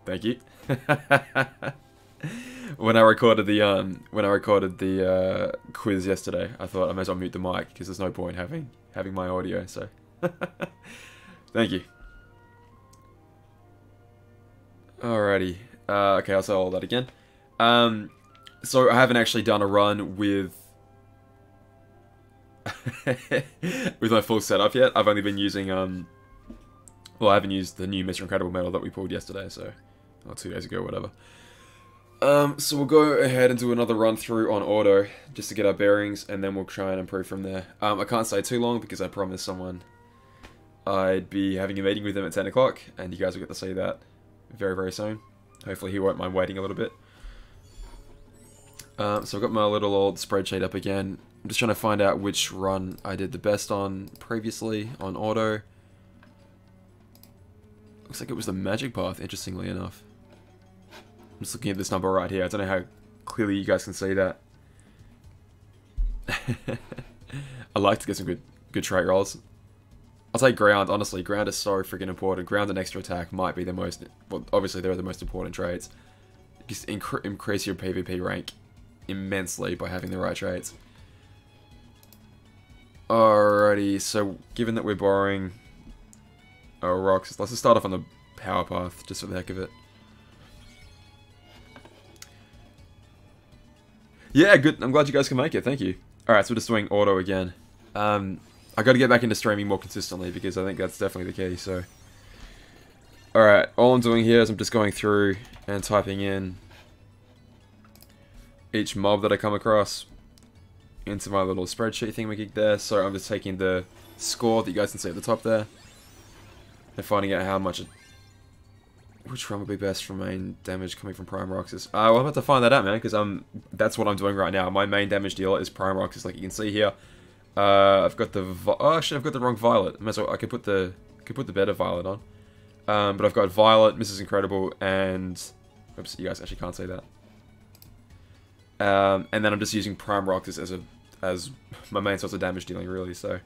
Thank you. When I recorded the quiz yesterday, I thought I may as well mute the mic because there's no point having my audio. So, thank you. Alrighty. Okay, I'll say all that again. So I haven't actually done a run with with my full setup yet. I've only been using well, I haven't used the new Mr. Incredible medal that we pulled yesterday, so or 2 days ago, whatever. So we'll go ahead and do another run through on auto just to get our bearings, and then we'll try and improve from there. I can't stay too long because I promised someone I'd be having a meeting with them at 10 o'clock, and you guys will get to see that very, very soon. Hopefully he won't mind waiting a little bit. So I've got my little old spreadsheet up again. I'm just trying to find out which run I did the best on previously on auto. Looks like it was the magic path, interestingly enough. I'm just looking at this number right here. I don't know how clearly you guys can see that. I like to get some good trait rolls. I'll take ground, honestly. Ground is so freaking important. Ground and extra attack might be the most... Well, obviously they're the most important traits. Just increase your PvP rank immensely by having the right traits. Alrighty, so given that we're borrowing rocks, let's just start off on the power path, just for the heck of it. Yeah, good. I'm glad you guys can make it. Thank you. Alright, so we're just doing auto again. I got to get back into streaming more consistently because I think that's definitely the key, so... Alright, all I'm doing here is I'm just going through and typing in each mob that I come across into my little spreadsheet thingamajig there. So I'm just taking the score that you guys can see at the top there and finding out how much... Which one would be best for main damage coming from Prime Roxas? Well, I'm about to find that out, man, because that's what I'm doing right now. My main damage dealer is Prime Roxas, like you can see here. I've got the... Oh, actually, I've got the wrong Violet. I could put the better Violet on. But I've got Violet, Mrs. Incredible, and... Oops, you guys actually can't see that. And then I'm just using Prime Roxas as my main source of damage dealing, really, so...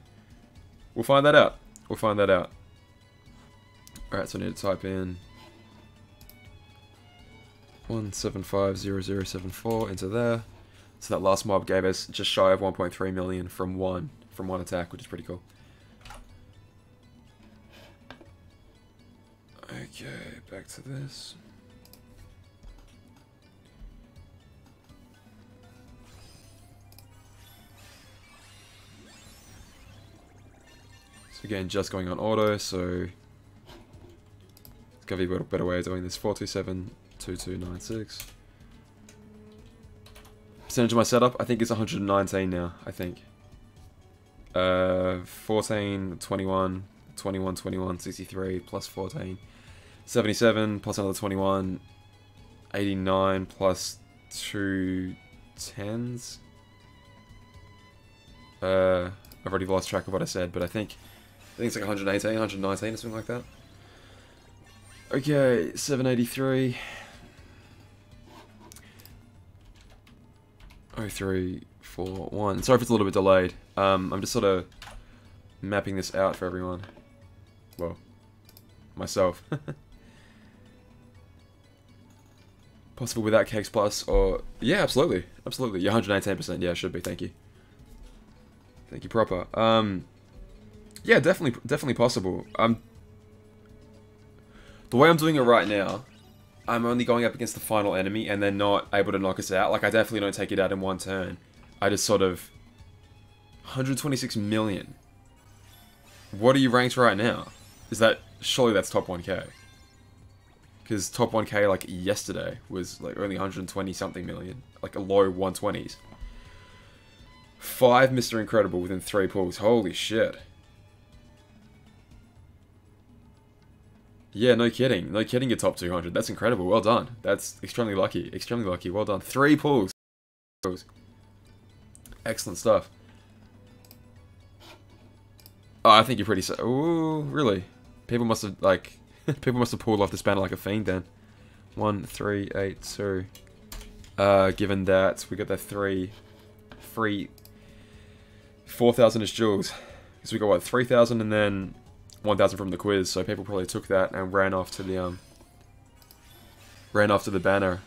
We'll find that out. We'll find that out. Alright, so I need to type in... 1750074 into there. So that last mob gave us just shy of 1.3 million from one attack, which is pretty cool. Okay, back to this. So again, just going on auto, so it's gonna be a better way of doing this. 4272296. Percentage of my setup, I think it's 119 now, I think. 14, 21, 21, 21, 63, plus 14. 77, plus another 21. 89, plus 2 10s. I've already lost track of what I said, but I think it's like 118, 119 or something like that. Okay, 783. 0341. Sorry if it's a little bit delayed. I'm just sort of mapping this out for everyone. Well, myself. Possible without KHUx Plus, or... Yeah, absolutely. Absolutely. Yeah, 118%. Yeah, should be. Thank you. Thank you, proper. Yeah, definitely possible. The way I'm doing it right now, I'm only going up against the final enemy, and they're not able to knock us out. Like, I definitely don't take it out in one turn. I just sort of... 126 million. What are you ranked right now? Is that... Surely that's top 1k. Because top 1k, like, yesterday was, like, only 120 something million. Like, a low 120s. 5 Mr. Incredible within 3 pulls. Holy shit. Yeah, no kidding. No kidding, you're top 200. That's incredible. Well done. That's extremely lucky. Extremely lucky. Well done. 3 pulls. Excellent stuff. Oh, I think you're pretty... Ooh, really? People must have, like... people must have pulled off the spanner like a fiend then. 1, 3, 8, 2. Given that we got the 3... free... 4,000-ish jewels. Because we got, what, 3,000 and then... 1,000 from the quiz, so people probably took that and ran off to the ran after the banner.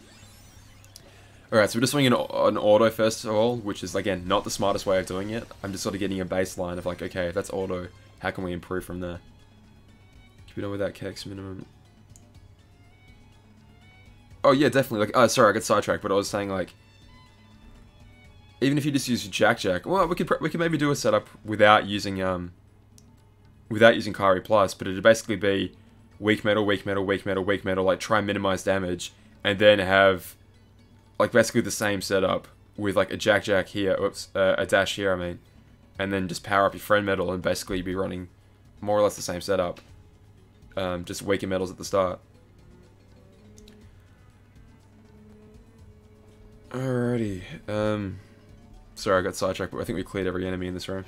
Alright, so we're just swinging an auto first of all, which is, again, not the smartest way of doing it. I'm just sort of getting a baseline of like, okay, if that's auto, how can we improve from there? Keep it on with that KHUx minimum. Oh yeah, definitely. Like, sorry, I got sidetracked, but I was saying like, even if you just use Jack, well, we could maybe do a setup without using Kari Plus, but it'd basically be weak metal, weak metal, weak metal, weak metal, like try and minimize damage, and then have like basically the same setup with like a Jack here, a dash here, I mean, and then just power up your friend metal and basically be running more or less the same setup, just weaker metals at the start. Alrighty, sorry I got sidetracked, but I think we cleared every enemy in this room.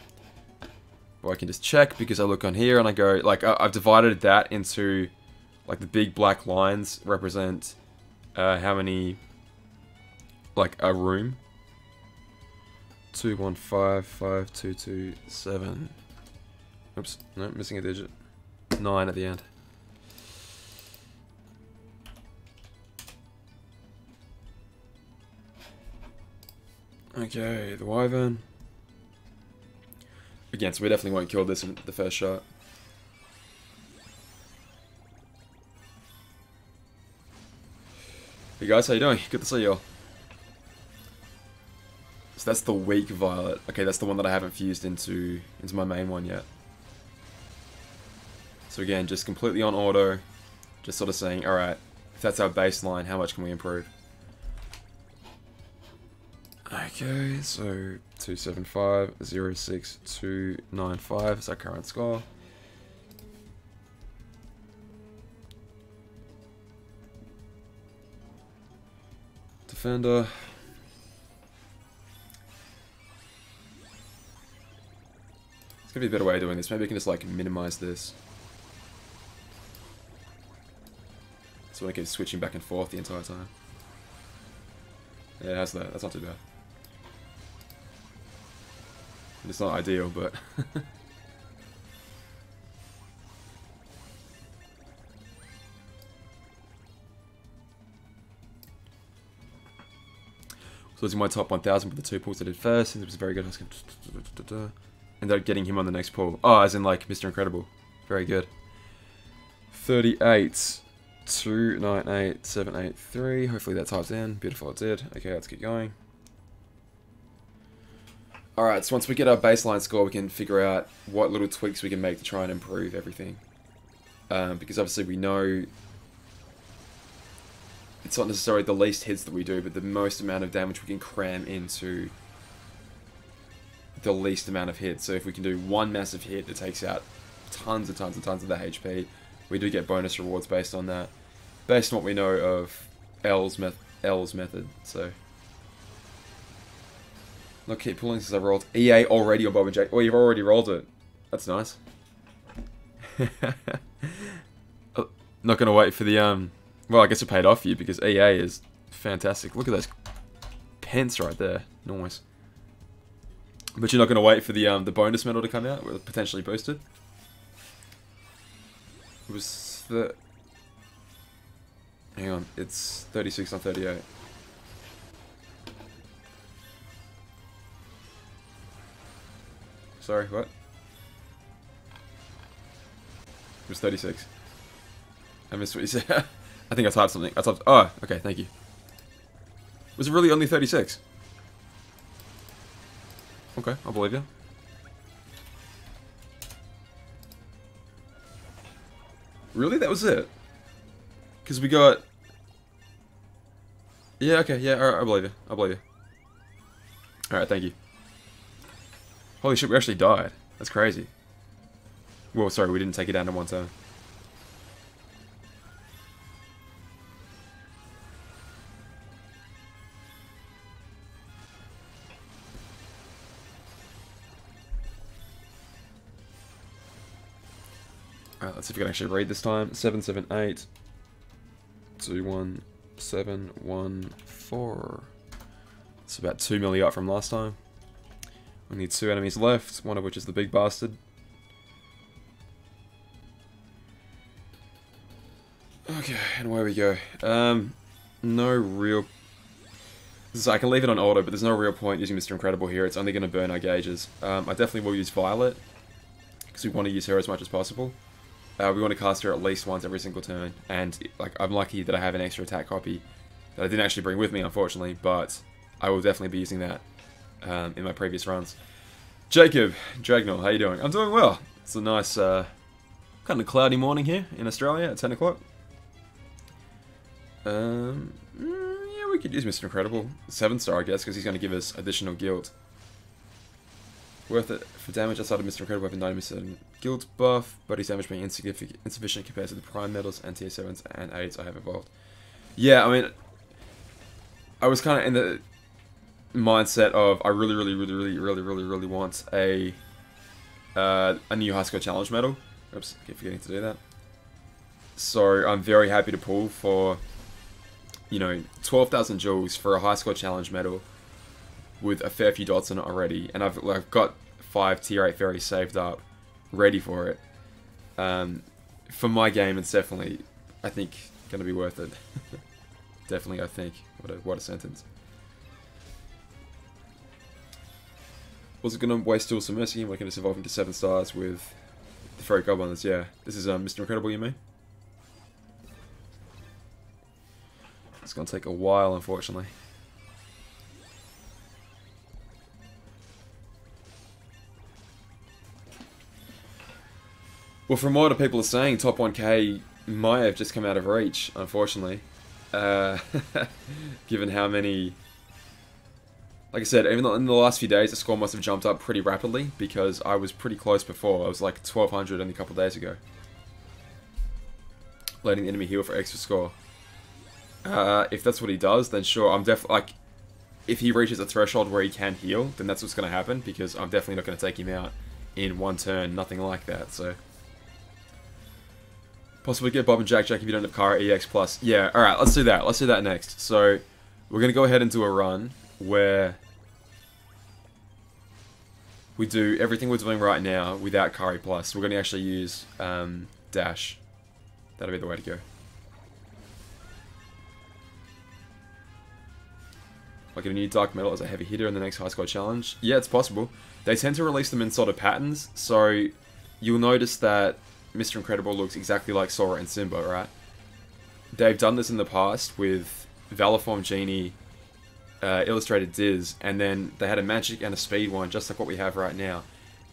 Well, I can just check because I look on here and I go, like, I've divided that into, like, the big black lines represent how many, like, a room. 2, 1, 5, 5, 2, 2, 7. Oops, no, missing a digit. 9 at the end. Okay, the Wyvern. Again, so we definitely won't kill this in the first shot. Hey guys, how you doing? Good to see y'all. So that's the weak Violet. Okay, that's the one that I haven't fused into my main one yet. So again, just completely on auto. Just sort of saying, alright, if that's our baseline, how much can we improve? Okay, so 275, 06295 is our current score. Defender. It's gonna be a better way of doing this. Maybe we can just like minimize this. So I keep switching back and forth the entire time. Yeah, that's that. That's not too bad. It's not ideal, but so losing my top 1000 with the 2 pulls I did first. It was very good. Ended up getting him on the next pull. Oh, as in like Mr. Incredible. Very good. 38, 298, 783. Hopefully that types in. Beautiful, it did. Okay, let's keep going. Alright, so once we get our baseline score, we can figure out what little tweaks we can make to try and improve everything. Because obviously we know it's not necessarily the least hits that we do, but the most amount of damage we can cram into the least amount of hits. So if we can do one massive hit that takes out tons and tons and tons of the HP, we do get bonus rewards based on that. Based on what we know of L's method, so... Not keep pulling since I rolled. EA already on Bob and Jack. Oh, you've already rolled it. That's nice. Not gonna wait for the well, I guess it paid off for you because EA is fantastic. Look at those pence right there. Nice. But you're not gonna wait for the bonus medal to come out, with potentially boosted. It was the. Hang on, it's 36 on 38. Sorry, what? It was 36. I missed what you said. I think I typed something. I typed... Oh, okay, thank you. Was it really only 36? Okay, I'll believe you. Really? That was it? Because we got... Yeah, okay, yeah, alright, I believe you. I believe you. Alright, thank you. Holy shit, we actually died. That's crazy. Well, sorry, we didn't take it down in one turn. Alright, let's see if we can actually read this time. 778 21714. It's about 2 milli up from last time. We need 2 enemies left, one of which is the big bastard. Okay, and away we go. no real... So I can leave it on auto, but there's no real point using Mr. Incredible here. It's only going to burn our gauges. I definitely will use Violet, because we want to use her as much as possible. We want to cast her at least once every single turn, and like I'm lucky that I have an extra attack copy that I didn't actually bring with me, unfortunately, but I will definitely be using that in my previous runs. Jacob, Dragnor, how you doing? I'm doing well. It's a nice, kind of cloudy morning here in Australia at 10 o'clock. Yeah, we could use Mr. Incredible. 7-star, I guess, because he's going to give us additional guild. Worth it for damage outside of Mr. Incredible having 90% guild buff, but his damage being insufficient compared to the prime medals and tier 7s and 8s I have evolved. Yeah, I mean, I was kind of in the mindset of I really want a new high score challenge medal. Oops, I keep forgetting to do that. So I'm very happy to pull for, you know, 12,000 jewels for a high score challenge medal with a fair few dots in it already, and I've got 5 tier 8 fairies saved up, ready for it. For my game, it's definitely, I think, going to be worth it. Definitely, I think. What a sentence. Was it going to waste tools for Mercy? We're going to evolve into 7 stars with the Fairy Goblins. Yeah, this is Mr. Incredible, you mean? It's going to take a while, unfortunately. Well, from what people are saying, top 1k might have just come out of reach, unfortunately. Given how many... Like I said, even in the last few days, the score must have jumped up pretty rapidly, because I was pretty close before. I was like 1200 only a couple days ago. Letting the enemy heal for extra score. If that's what he does, then sure, I'm definitely... Like, if he reaches a threshold where he can heal, then that's what's going to happen, because I'm definitely not going to take him out in one turn, nothing like that, so... Possibly get Bob and Jack if you don't have Kara EX+. Yeah, alright, let's do that. Let's do that next. So, we're going to go ahead and do a run where we do everything we're doing right now without Kari Plus. We're going to actually use Dash. That'll be the way to go. I'll get a new Dark Metal as a heavy hitter in the next high score challenge. Yeah, it's possible. They tend to release them in sort of patterns, so you'll notice that Mr. Incredible looks exactly like Sora and Simba, right? They've done this in the past with Valiform Genie, Illustrated Diz, and then they had a Magic and a Speed one, just like what we have right now.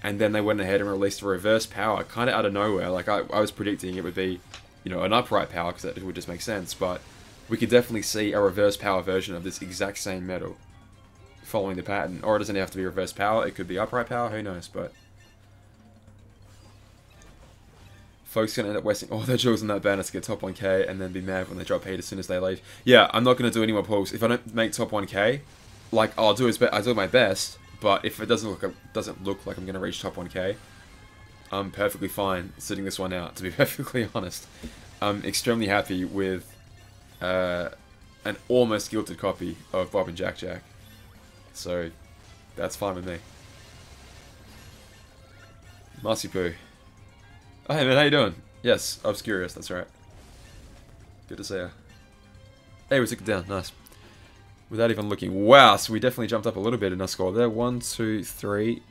And then they went ahead and released a Reverse Power, kind of out of nowhere. Like, I was predicting it would be, you know, an Upright Power, because that would just make sense, but we could definitely see a Reverse Power version of this exact same medal following the pattern. Or it doesn't have to be Reverse Power, it could be Upright Power, who knows, but... Folks are going to end up wasting all their jewels on that banner to get top 1k and then be mad when they drop heat as soon as they leave. Yeah, I'm not going to do any more pulls. If I don't make top 1k, like, I'll do my best, but if it doesn't look like I'm going to reach top 1k, I'm perfectly fine sitting this one out, to be perfectly honest. I'm extremely happy with an almost gilded copy of Bob and Jack. So, that's fine with me. Marcypoo. Oh, hey man, how you doing? Yes, Obscurious, that's right. Good to see you. Hey, we took it down, nice. Without even looking. Wow, so we definitely jumped up a little bit in our score there. 1, 2, 3,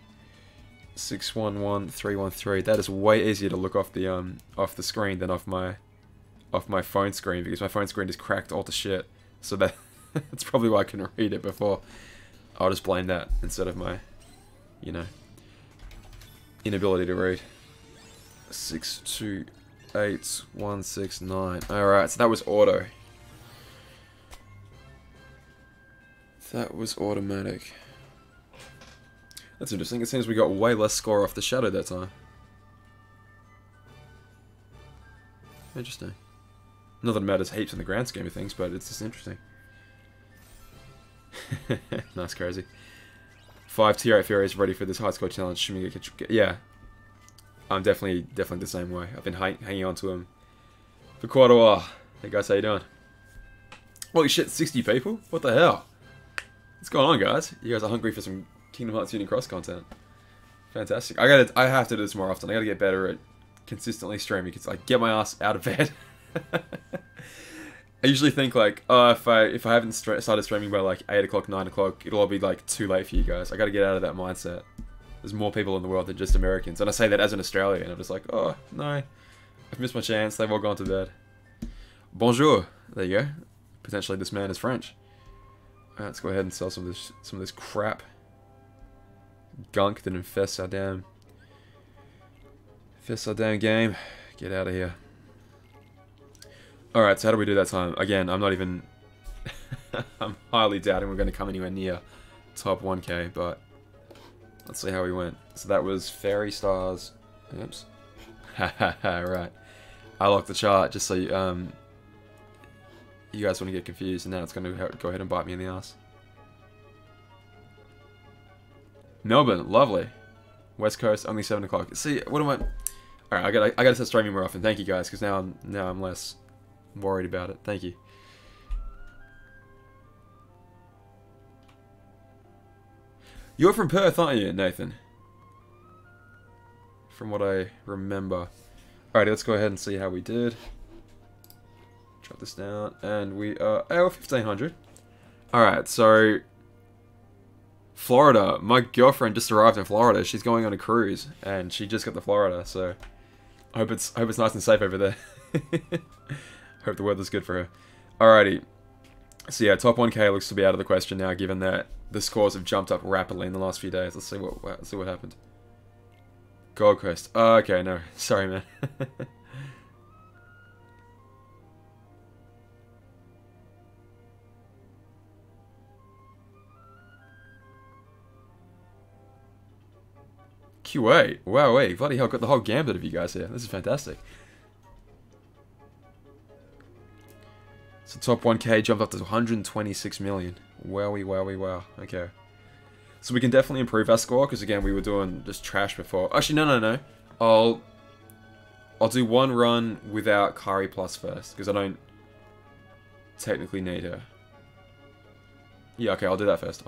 6, 1, 1, 3, 1, 3. That is way easier to look off the screen than off my phone screen, because my phone screen is cracked all to shit. So that's probably why I couldn't read it before. I'll just blame that instead of my, you know, inability to read. 6, 2, 8, 1, 6, 9. Alright, so that was auto. That was automatic. That's interesting. It seems we got way less score off the shadow that time. Interesting. Not that it matters heaps in the grand scheme of things, but it's just interesting. Nice, crazy. 5 tier 8 fairies ready for this high score challenge. Yeah. I'm definitely the same way. I've been hanging on to him for quite a while. Hey guys, how you doing? Holy shit, 60 people? What the hell? What's going on, guys? You guys are hungry for some Kingdom Hearts Union Cross content. Fantastic. I have to do this more often. I gotta get better at consistently streaming. It's like, get my ass out of bed. I usually think like, oh, if I haven't started streaming by like 8 o'clock, 9 o'clock, it'll all be like too late for you guys. I gotta get out of that mindset. There's more people in the world than just Americans. And I say that as an Australian. I'm just like, oh, no. I've missed my chance. They've all gone to bed. Bonjour. There you go. Potentially this man is French. Alright, let's go ahead and sell some of this crap. Gunk that infests our damn game. Get out of here. Alright, so how do we do that time? Again, I'm not even... I'm highly doubting we're going to come anywhere near top 1k, but... Let's see how we went. So that was Fairy Stars. Oops. Hahaha, right. I locked the chart just so you guys wouldn't get confused, and now it's going to go ahead and bite me in the ass. Melbourne, lovely. West Coast, only 7 o'clock. See, what am I... Alright, I gotta start streaming more often. Thank you guys, because now I'm less worried about it. Thank you. You're from Perth, aren't you, Nathan? From what I remember. Alrighty, let's go ahead and see how we did. Drop this down, and we are 1500. Alright, so Florida. My girlfriend just arrived in Florida. She's going on a cruise, and she just got to Florida, so I hope it's nice and safe over there. Hope the weather's good for her. Alrighty. So yeah, top 1k looks to be out of the question now, given that the scores have jumped up rapidly in the last few days. Let's see what happened. Gold Coast. Oh, okay, no. Sorry, man. QA. Wow, wait. Bloody hell, got the whole gambit of you guys here. This is fantastic. So top 1k jumped up to 126 million. Wowie, wowie, wow. Okay. So we can definitely improve our score, because again, we were doing just trash before. Actually, no. I'll do one run without Kari Plus first, because I don't technically need her. Yeah, okay, I'll do that first.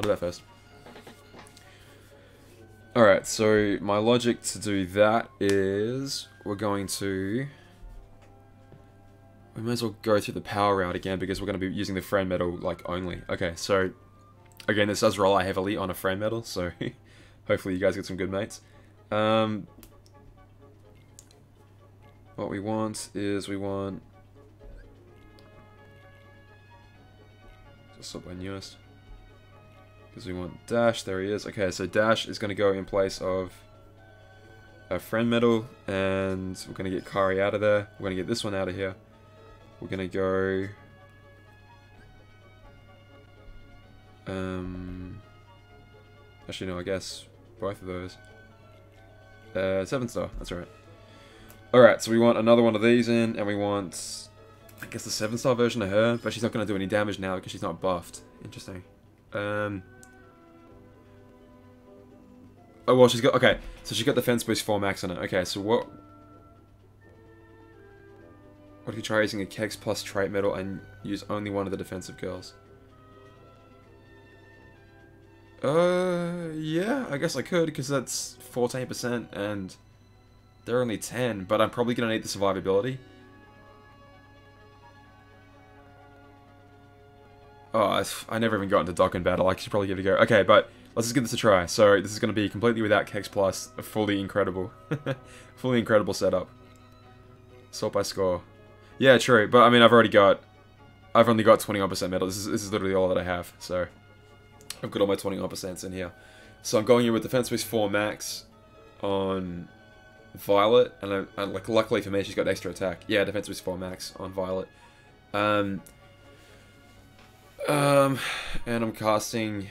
Alright, so my logic to do that is we're going to... We might as well go through the power route again, because we're going to be using the friend medal, like, only. Okay, so... Again, this does rely heavily on a friend medal, so hopefully you guys get some good mates. What we want is just sort by newest. Because we want Dash, there he is. Okay, so Dash is going to go in place of a friend medal, and we're going to get Kari out of there. We're going to get this one out of here. We're going to go... Actually, no, I guess both of those. 7-star, that's right. Alright, so we want another one of these in, and we want, I guess, the 7-star version of her, but she's not going to do any damage now because she's not buffed. Interesting. Oh, well, she's got, okay, so she's got defense boost 4 max on it. Okay, so what if you try using a Kex plus trait medal and use only one of the defensive girls? Yeah, I guess I could, because that's 14%, and they're only 10, but I'm probably going to need the survivability. Oh, I never even got into Dokkan battle. I should probably give it a go. Okay, but let's just give this a try. So, this is going to be completely without Kex Plus, a fully incredible, fully incredible setup. Sort by score. Yeah, true, but I mean, I've only got 21% metal. This is literally all that I have, so... I've got all my 21% in here. So I'm going in with defense boost 4 max on Violet, and like luckily for me, she's got extra attack. Yeah, defense boost 4 max on Violet. And I'm casting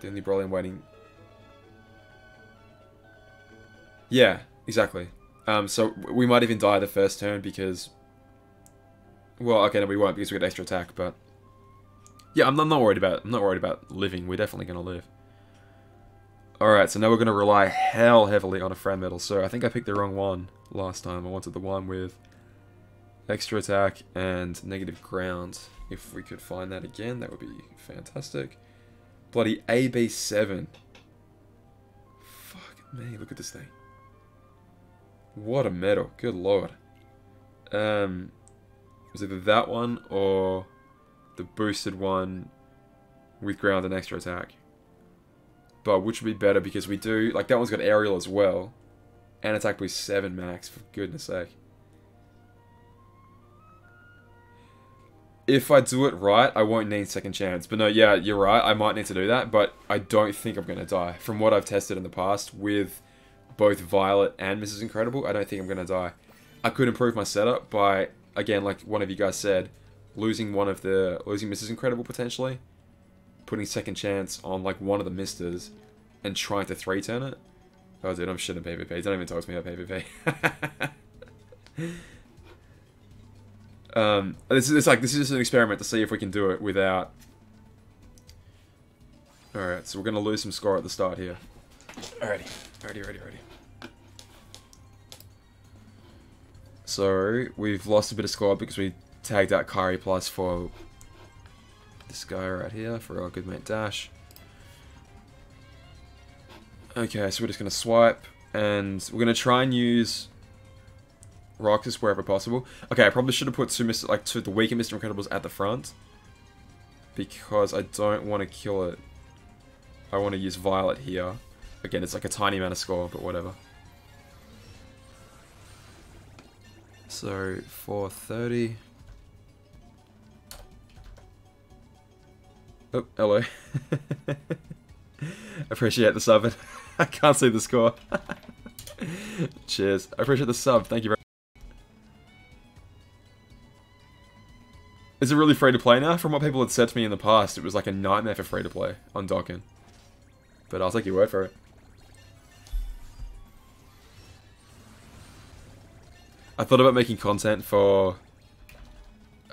the only Broly I'm waiting. Yeah, exactly. So we might even die the first turn because, well, okay, no, we won't because we got extra attack, but. Yeah, I'm not worried about living. We're definitely going to live. Alright, so now we're going to rely hell heavily on a friend medal. So I think I picked the wrong one last time. I wanted the one with extra attack and negative ground. If we could find that again, that would be fantastic. Bloody AB7. Fuck me, look at this thing. What a medal. Good lord. It was either that one or the boosted one with ground and extra attack. But which would be better, because we do, like, that one's got aerial as well. And attack boost 7 max, for goodness sake. If I do it right, I won't need second chance. But no, yeah, you're right, I might need to do that, but I don't think I'm going to die. From what I've tested in the past with both Violet and Mrs. Incredible, I don't think I'm going to die. I could improve my setup by, again, like one of you guys said, losing Mrs. Incredible potentially, putting second chance on like one of the misters, and trying to 3-turn it. Oh dude, I'm shit at PvP. Don't even talk to me about PvP. This is just an experiment to see if we can do it without. Alright, so we're gonna lose some score at the start here. Alrighty. So we've lost a bit of score because we tagged out Kari Plus for this guy right here, for our good mate Dash. Okay, so we're just gonna swipe, and we're gonna try and use Roxas wherever possible. Okay, I probably should have put two of the weaker Mr. Incredibles at the front, because I don't want to kill it. I want to use Violet here. Again, it's like a tiny amount of score, but whatever. So 430. Oh, hello. Appreciate the sub. I can't see the score. Cheers. I appreciate the sub. Thank you very much. Is it really free to play now? From what people had said to me in the past, it was like a nightmare for free to play on Dokkan. But I'll take your word for it. I thought about making content for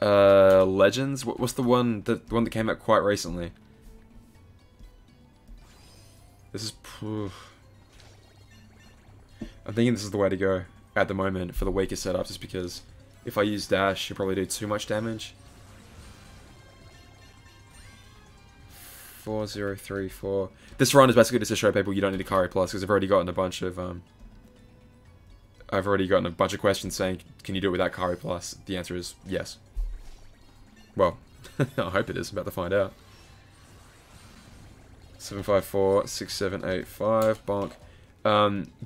Legends. What's the one that came out quite recently? This is. I'm thinking this is the way to go at the moment for the weaker setup, just because if I use dash, you probably do too much damage. 4034. This run is basically just to show people you don't need a Kari Plus, because I've already gotten a bunch of questions saying, can you do it without Kari Plus? The answer is yes. Well, I hope it is. I'm about to find out. 754, 6785, bonk.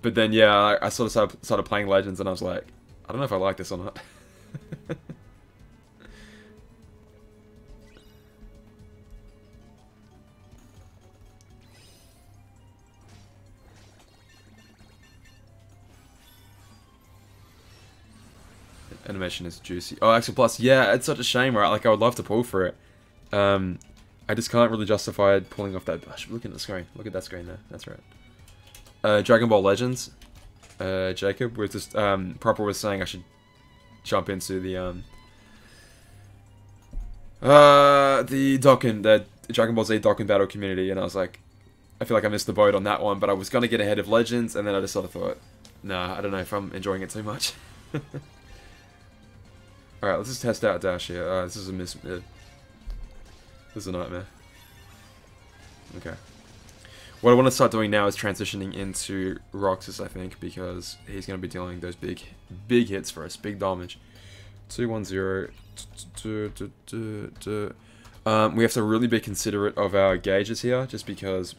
But then, yeah, I sort of started playing Legends, and I was like, I don't know if I like this or not. Animation is juicy. Oh, Axel Plus, yeah, it's such a shame, right? Like, I would love to pull for it. I just can't really justify pulling off that. I should look at the screen. Look at that screen there. That's right. Dragon Ball Legends. Jacob was just Proper was saying I should jump into the Dokkan, the Dragon Ball Z Dokkan Battle community, and I was like, I feel like I missed the boat on that one, but I was gonna get ahead of Legends, and then I just sort of thought, nah, I don't know if I'm enjoying it too much. Alright, let's just test out Dash here. This is a miss. This is a nightmare. Okay. What I want to start doing now is transitioning into Roxas, I think, because he's going to be dealing those big hits for us, big damage. 210. We have to really be considerate of our gauges here, just because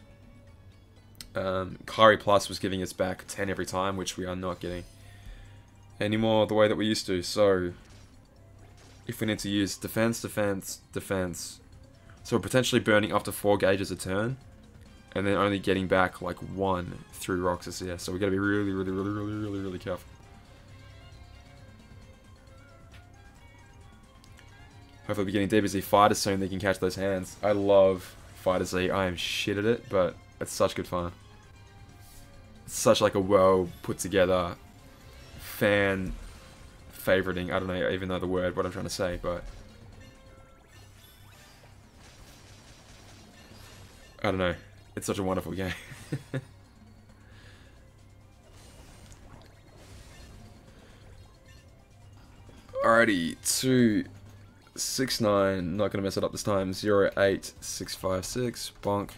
Kari Plus was giving us back 10 every time, which we are not getting anymore the way that we used to. So if we need to use defense, so we're potentially burning up to 4 gauges a turn, and then only getting back like 1 through Roxas here. So we got to be really careful. Hopefully we're getting DBZ Fighter soon, they can catch those hands. I love Fighter Z. I am shit at it, but it's such good fun. It's such like a well put together fan favoriting. I don't know even know the word what I'm trying to say, but I don't know. It's such a wonderful game. Alrighty, 269. Not gonna mess it up this time. 08656. Bonk.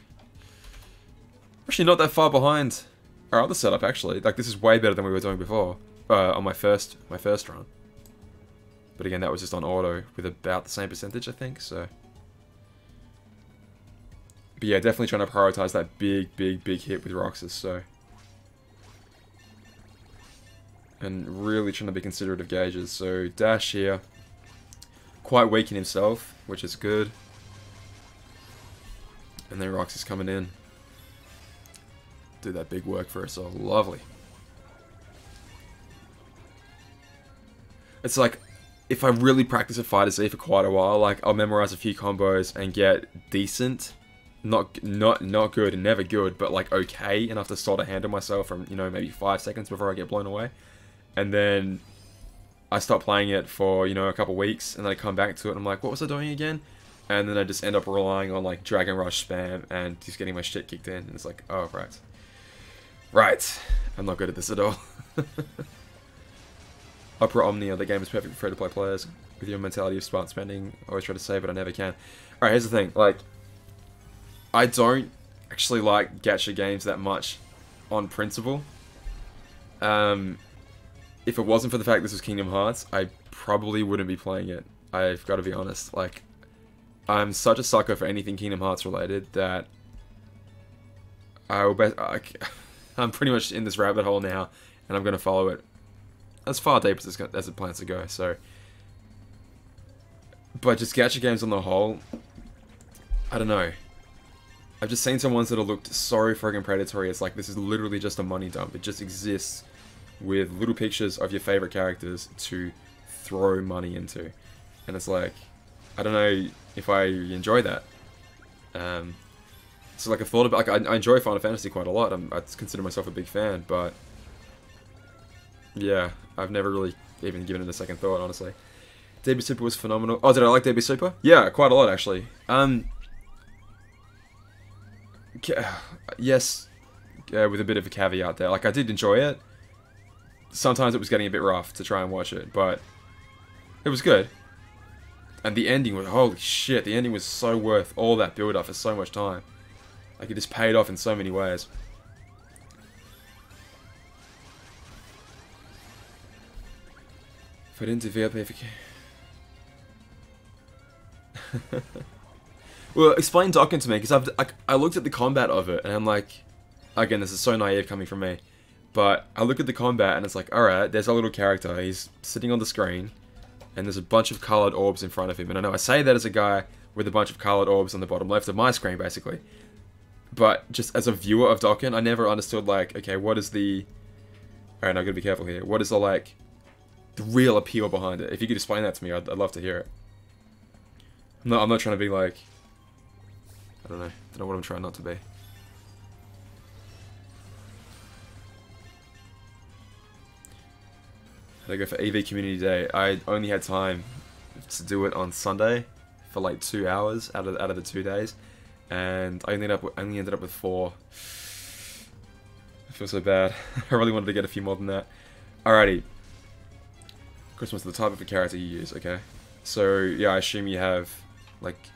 Actually, not that far behind our other setup. Actually, like this is way better than we were doing before. On my first run. But again, that was just on auto with about the same percentage, I think, so. But yeah, definitely trying to prioritize that big hit with Roxas, so. And really trying to be considerate of gauges. So Dash here, quite weak in himself, which is good. And then Roxas coming in. Do that big work for us, oh lovely. It's like, if I really practice a Fighter Z for quite a while, like I'll memorize a few combos and get decent, not good and never good, but like okay enough to sort of handle myself from, you know, maybe 5 seconds before I get blown away. And then I stop playing it for, you know, a couple weeks, and then I come back to it and I'm like, what was I doing again? And then I just end up relying on like Dragon Rush spam and just getting my shit kicked in, and it's like, oh right. Right. I'm not good at this at all. Opera Omnia, the game is perfect for free-to-play players. With your mentality of smart spending, I always try to save, but I never can. Alright, here's the thing. Like, I don't actually like gacha games that much on principle. If it wasn't for the fact this was Kingdom Hearts, I probably wouldn't be playing it. I've got to be honest. Like, I'm such a sucker for anything Kingdom Hearts related that I will bet... I'm pretty much in this rabbit hole now, and I'm going to follow it as far deep as it plans to go, so... But just gacha games on the whole, I don't know. I've just seen some ones that have looked so friggin' predatory. It's like, this is literally just a money dump. It just exists with little pictures of your favorite characters to throw money into. And it's like, I don't know if I enjoy that. So like I've thought about, like I enjoy Final Fantasy quite a lot. I consider myself a big fan, but yeah, I've never really even given it a second thought, honestly. DB Super was phenomenal. Oh, did I like DB Super? Yeah, quite a lot actually. Yes, with a bit of a caveat there. Like I did enjoy it. Sometimes it was getting a bit rough to try and watch it, but it was good. And the ending was, holy shit, the ending was so worth all that build up for so much time. Like it just paid off in so many ways. If I didn't do VIP for... Well, explain Dokkan to me, because I looked at the combat of it, and I'm like, again, this is so naive coming from me, but I look at the combat, and it's like, alright, there's a little character, he's sitting on the screen, and there's a bunch of coloured orbs in front of him, and I know I say that as a guy with a bunch of coloured orbs on the bottom left of my screen, basically, but just as a viewer of Dokkan, I never understood, like, okay, what is the... Alright, I've got to be careful here. What is the, like, the real appeal behind it? If you could explain that to me, I'd love to hear it. I'm not trying to be like... I don't know what I'm trying not to be. Had I go for EV Community Day, I only had time to do it on Sunday for like 2 hours out of the 2 days, and I only ended up with 4. I feel so bad. I really wanted to get a few more than that. Alrighty. Christmas, the type of a character you use, okay? So yeah, I assume you have like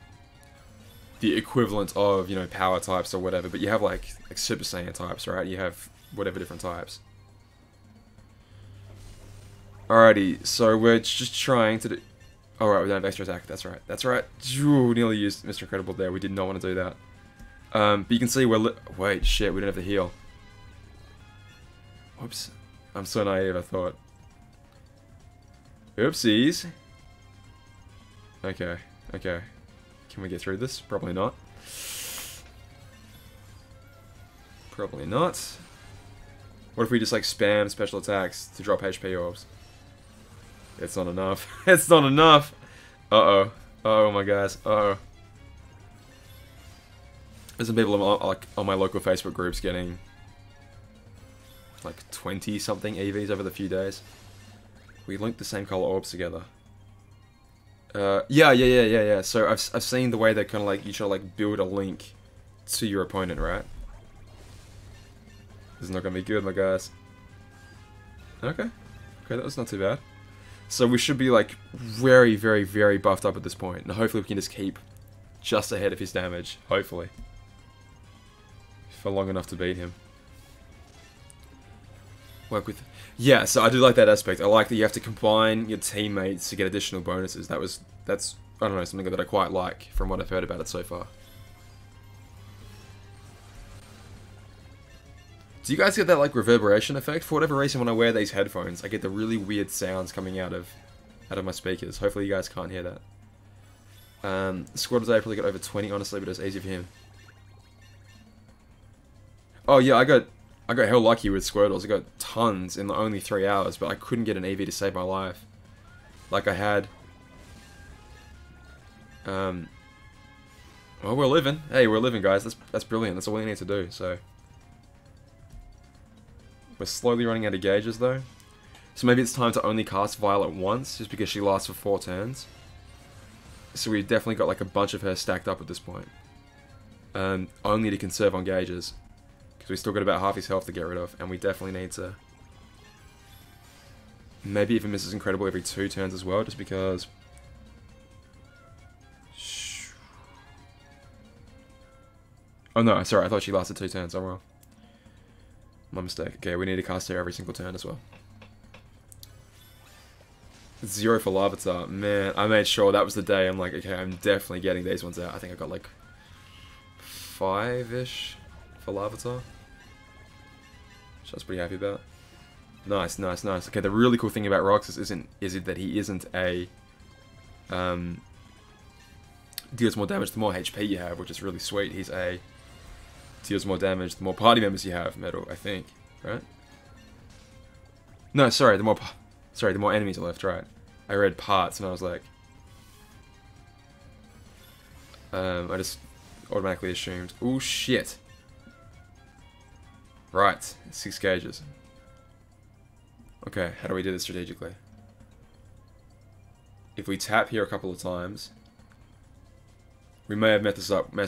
the equivalent of, you know, power types or whatever, but you have like Super Saiyan types, right? You have whatever different types. Alrighty, so we're just trying to do... Alright, we don't have extra attack, that's right. That's right. Ooh, nearly used Mr. Incredible there, we did not want to do that. But you can see we're... Wait, shit, we didn't have to heal. Whoops. I'm so naive, I thought. Oopsies. Okay, okay. Can we get through this? Probably not. Probably not. What if we just like spam special attacks to drop HP orbs? It's not enough. It's not enough! Uh-oh. Oh my guys. Uh-oh. There's some people on my local Facebook groups getting like 20 something EVs over the few days. We linked the same color orbs together. Yeah. So I've seen the way they kind of like, you try to like build a link to your opponent, right? This is not gonna be good, my guys. Okay, that was not too bad. So we should be like very buffed up at this point, and hopefully we can just keep just ahead of his damage, hopefully, for long enough to beat him. work with. Yeah, so I do like that aspect. I like that you have to combine your teammates to get additional bonuses. That's I don't know, something that I quite like from what I've heard about it so far. Do you guys get that like reverberation effect? For whatever reason, when I wear these headphones, I get the really weird sounds coming out of my speakers. Hopefully, you guys can't hear that. Squad today probably got over 20, honestly, but it's easy for him. Oh yeah, I got hell lucky with Squirtles. I got tons in only 3 hours, but I couldn't get an EV to save my life. Like I had. Well, we're living. Hey, we're living, guys. That's brilliant. That's all we need to do. So. We're slowly running out of gauges though. So maybe it's time to only cast Violet once, just because she lasts for 4 turns. So we've definitely got like a bunch of her stacked up at this point. Only to conserve on gauges. Because we still got about half his health to get rid of, and we definitely need to... Maybe even Mrs. Incredible every 2 turns as well, just because... Oh no, sorry, I thought she lasted 2 turns, I'm wrong. My mistake. Okay, we need to cast her every single turn as well. 0 for Larvitar. Man, I made sure that was the day. I'm like, okay, I'm definitely getting these ones out. I think I got like 5-ish for Larvitar. Which I was pretty happy about. Nice, nice, nice. Okay, the really cool thing about Roxas is that he isn't a deals more damage the more HP you have, which is really sweet. He's a deals more damage the more party members you have metal, I think, right? No, sorry, the more enemies are left, right? I read parts and I was like, I just automatically assumed. Oh shit! Right, 6 gauges. Okay, how do we do this strategically? If we tap here a couple of times, we may have messed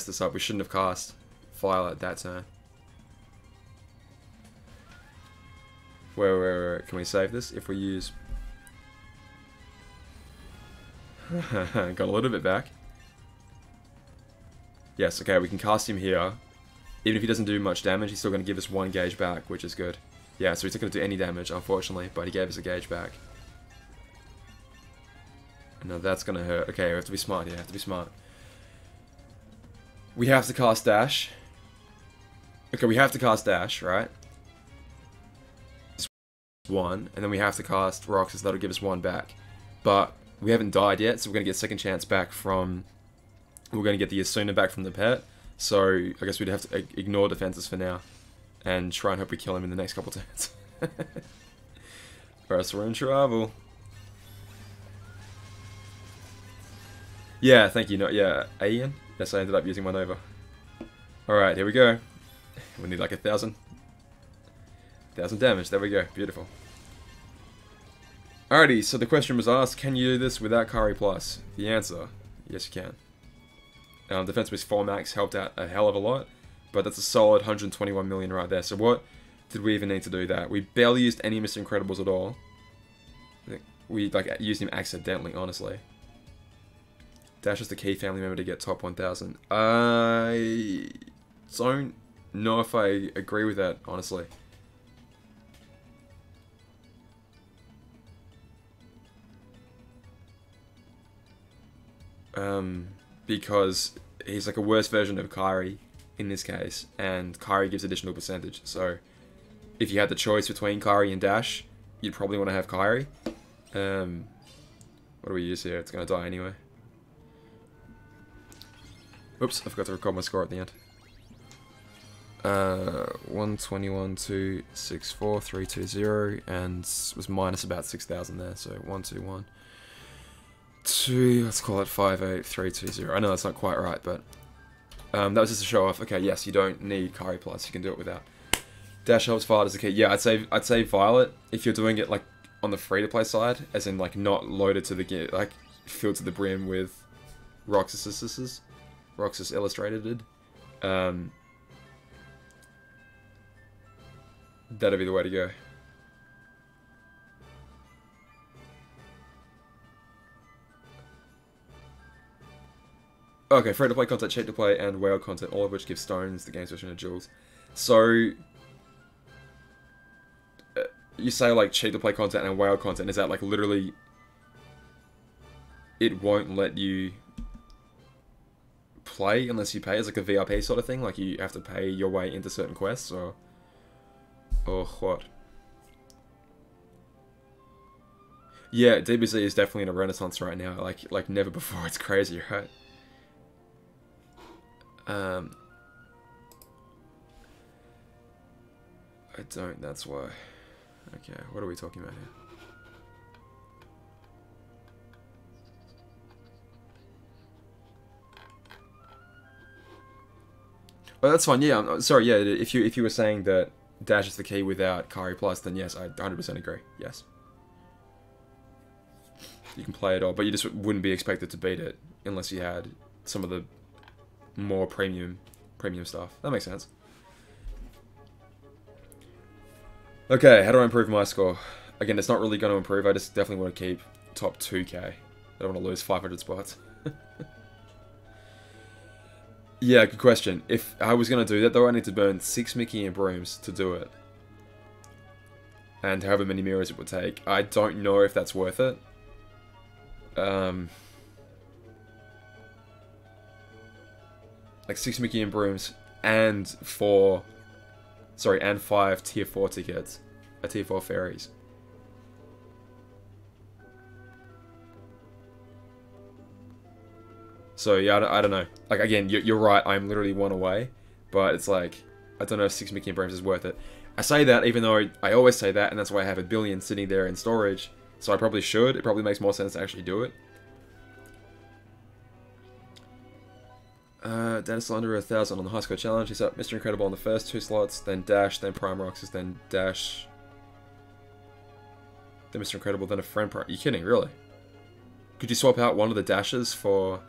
this up. We shouldn't have cast Violet that turn. Where can we save this? If we use... Got a little bit back. Yes, okay, we can cast him here. Even if he doesn't do much damage, he's still going to give us 1 gauge back, which is good. Yeah, so he's not going to do any damage, unfortunately, but he gave us a gauge back. No, that's going to hurt. Okay, we have to be smart here, We have to cast Dash. Okay, we have to cast Dash, right? 1, and then we have to cast Roxas, that'll give us 1 back. But we haven't died yet, so we're going to get second chance back from... We're going to get the Asuna back from the pet, so I guess we'd have to ignore defenses for now. And try and hope we kill him in the next couple turns. Or else we're in trouble. Yeah, thank you. No, yeah, Ian? Yes, I ended up using my Nova. Alright, here we go. We need like 1,000 damage. There we go. Beautiful. Alrighty, so the question was asked, can you do this without Kari Plus? The answer, yes you can. Defense with 4 max helped out a hell of a lot, but that's a solid 121 million right there. So what did we even need to do that? We barely used any Mr. Incredibles at all. I think we like used him accidentally, honestly. Dash is the key family member to get top 1,000. I don't know if I agree with that, honestly. Because he's like a worse version of Kairi in this case, and Kairi gives additional percentage. So if you had the choice between Kairi and Dash, you'd probably want to have Kairi. What do we use here? It's going to die anyway. Oops, I forgot to record my score at the end. 121,264,320, and was minus about 6,000 there, so 121. 2, let's call it 58320. I know that's not quite right, but that was just a show off. Okay, yes, you don't need Kari Plus, you can do it without. Dash helps Violet as a key. Yeah, I'd say Violet if you're doing it like on the free to play side, as in like not loaded to the like filled to the brim with Roxas Illustrated. That'd be the way to go. Okay, free-to-play content, cheap-to-play, and whale content, all of which give stones, the game's version of jewels. So, you say like cheap to play content and whale content, is that like literally it won't let you play unless you pay? It's like a VIP sort of thing, like you have to pay your way into certain quests, or what? Yeah, DBZ is definitely in a renaissance right now, like never before. It's crazy, right? I don't, that's why. Okay, what are we talking about here? Oh, that's fine. Yeah, I'm sorry. Yeah, if you were saying that dash is the key without Kari Plus, then yes, I 100% agree. Yes, you can play it all, but you just wouldn't be expected to beat it unless you had some of the more premium stuff. That makes sense. Okay, how do I improve my score? Again, it's not really going to improve. I just definitely want to keep top 2k. I don't want to lose 500 spots. Yeah, good question. If I was going to do that, though, I need to burn 6 Mickey and Brooms to do it. And however many mirrors it would take. I don't know if that's worth it. Like 6 Mickey and Brooms and 5 tier 4 tickets. Tier 4 fairies. So yeah, I don't know. Like again, you're right. I'm literally 1 away, but it's like I don't know if 6 Mickey and Brooms is worth it. I say that even though I always say that, and that's why I have a billion sitting there in storage. So I probably should. It probably makes more sense to actually do it. Data still under 1,000 on the high score challenge. He's up Mr. Incredible on the first 2 slots, then Dash, then Prime Roxas, then Dash, then Mr. Incredible, then a friend Prime. Are you kidding? Really? Could you swap out one of the dashes for?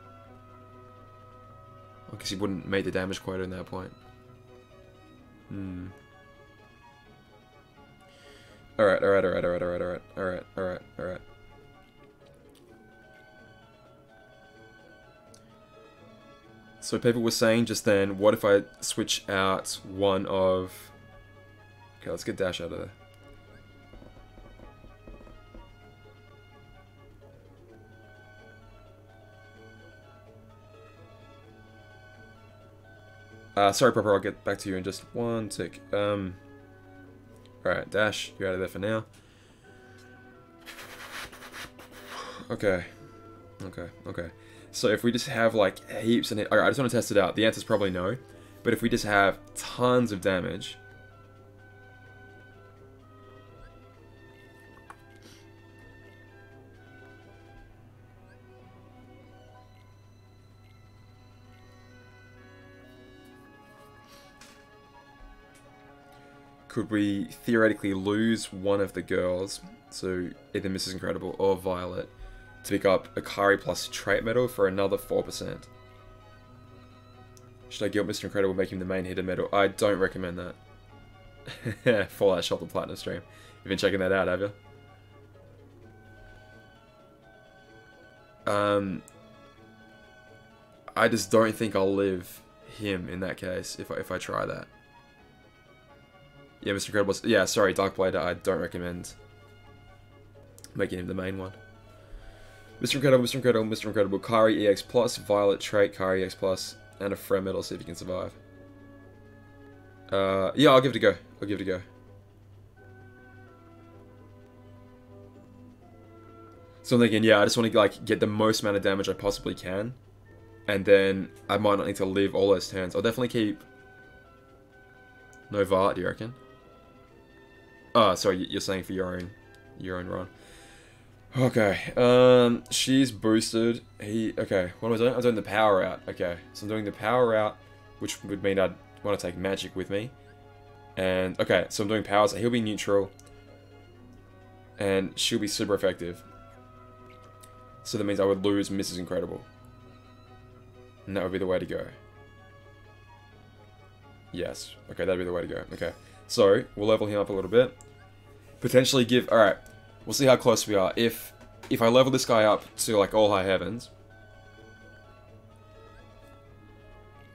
I guess he wouldn't make the damage quota in that point. Alright. So people were saying just then, what if I switch out one of... Okay, let's get Dash out of there. Sorry, Pepper, I'll get back to you in just one tick. Alright, Dash, you're out of there for now. Okay. So if we just have like heaps and... Alright, I just want to test it out. The answer's probably no. But if we just have tons of damage... Could we theoretically lose one of the girls, so either Mrs. Incredible or Violet, to pick up a Kari plus trait medal for another 4%? Should I guilt Mr. Incredible, make him the main hitter medal? I don't recommend that. Fallout Shop the Platinum stream. You've been checking that out, have you? I just don't think I'll live him in that case if I try that. Yeah, Mr. Incredible. Yeah, sorry, Darkblader. I don't recommend making him the main one. Mr. Incredible, Kari EX Plus, Violet Trait, Kari EX Plus, and a friend medal, see if you can survive. Yeah, I'll give it a go. So I'm thinking, yeah, I just want to like get the most amount of damage I possibly can, and then I might not need to live all those turns. I'll definitely keep Nova, do you reckon? Oh, sorry, you're saying for your own run. Okay, she's boosted. Okay, what am I doing? I'm doing the power out. Okay, so I'm doing the power out, which would mean I'd want to take magic with me. And, okay, so I'm doing power, so he'll be neutral. And she'll be super effective. So that means I would lose Mrs. Incredible. And that would be the way to go. Yes, okay, that'd be the way to go. Okay, so we'll level him up a little bit. Potentially give... Alright, we'll see how close we are. If I level this guy up to like all high heavens...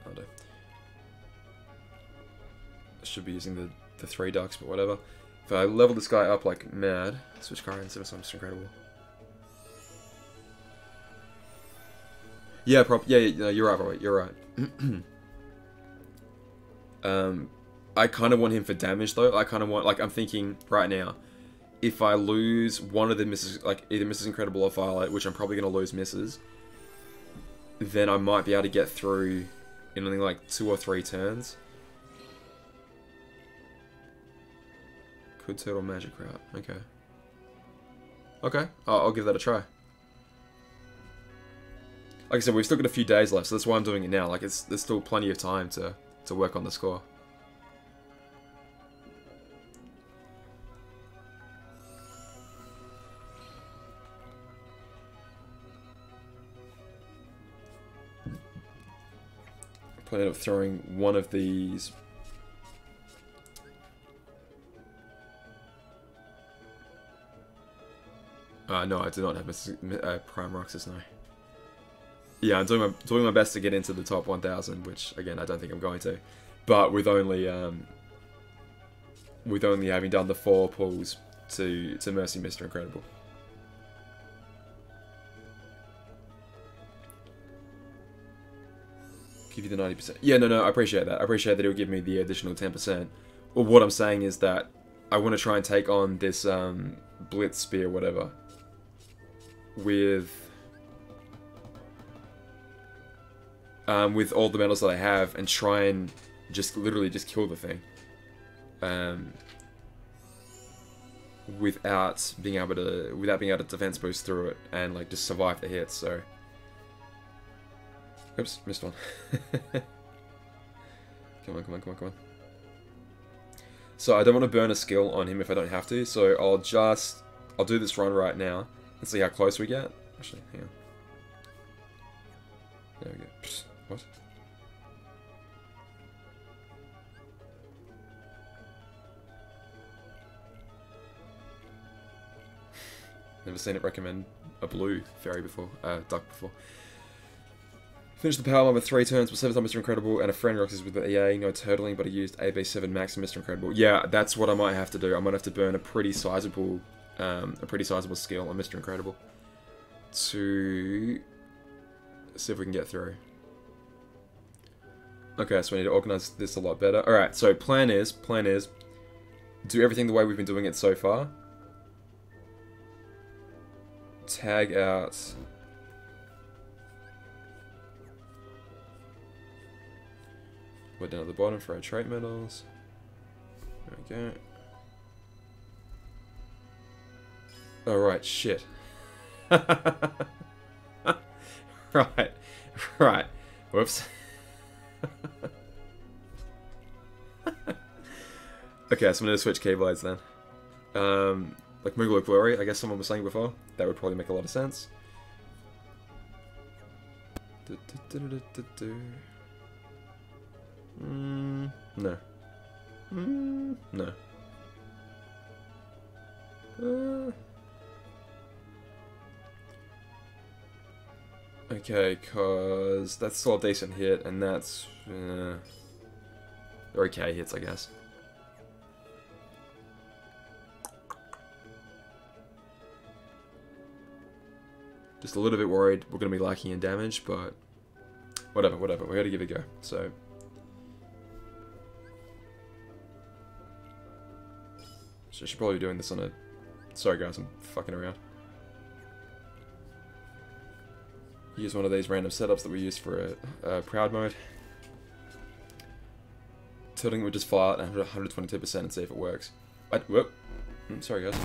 I'll do. I should be using the 3 ducks, but whatever. If I level this guy up like mad, switch car and something incredible. Yeah, no, you're right, Robert. You're right. I kind of want him for damage though. I kind of want, like, I'm thinking right now, if I lose one of the misses, like either Mrs. Incredible or Violet, which I'm probably gonna lose misses, then I might be able to get through in only like 2 or 3 turns. Could turtle magic route. Okay. Okay, I'll give that a try. Like I said, we've still got a few days left, so that's why I'm doing it now. Like, there's still plenty of time to work on the score. Plan of throwing one of these. No, I do not have Prime Roxas, no. Yeah, I'm doing my best to get into the top 1,000, which again I don't think I'm going to, but with only having done the 4 pulls to Mercy Mr. Incredible. Give you the 90%. Yeah, no, I appreciate that. I appreciate that it'll give me the additional 10%. Well, what I'm saying is that I want to try and take on this Blitz Spear, whatever, with all the medals that I have, and try and literally just kill the thing, without being able to defense boost through it and like just survive the hits. So, oops, missed one. Come on. So I don't want to burn a skill on him if I don't have to. So I'll do this run right now and see how close we get. Actually, hang on. There we go. Psst, what? Never seen it recommend a blue fairy before, duck before. Finish the power line with 3 turns with 7 times Mr. Incredible and a friend Roxas with the EA, no turtling, but I used AB7 max and Mr. Incredible. Yeah, that's what I might have to do. I might have to burn a pretty sizable skill on Mr. Incredible to see if we can get through. Okay, so we need to organize this a lot better. Alright, so plan is do everything the way we've been doing it so far. Tag out we're down at the bottom for our trait medals. There we go. Alright, shit. Right. Whoops. Okay, so I'm gonna switch Keyblades then. Like Moogle Glory, I guess someone was saying before. That would probably make a lot of sense. No. No. Okay, cause that's still a decent hit, and that's they're okay hits, I guess. Just a little bit worried we're going to be lacking in damage, but whatever. We got to give it a go. So I should probably be doing this on a... Sorry guys, I'm fucking around. Use one of these random setups that we use for a proud mode. Tilting would just fly out at 122% and see if it works. Whoop. Sorry guys.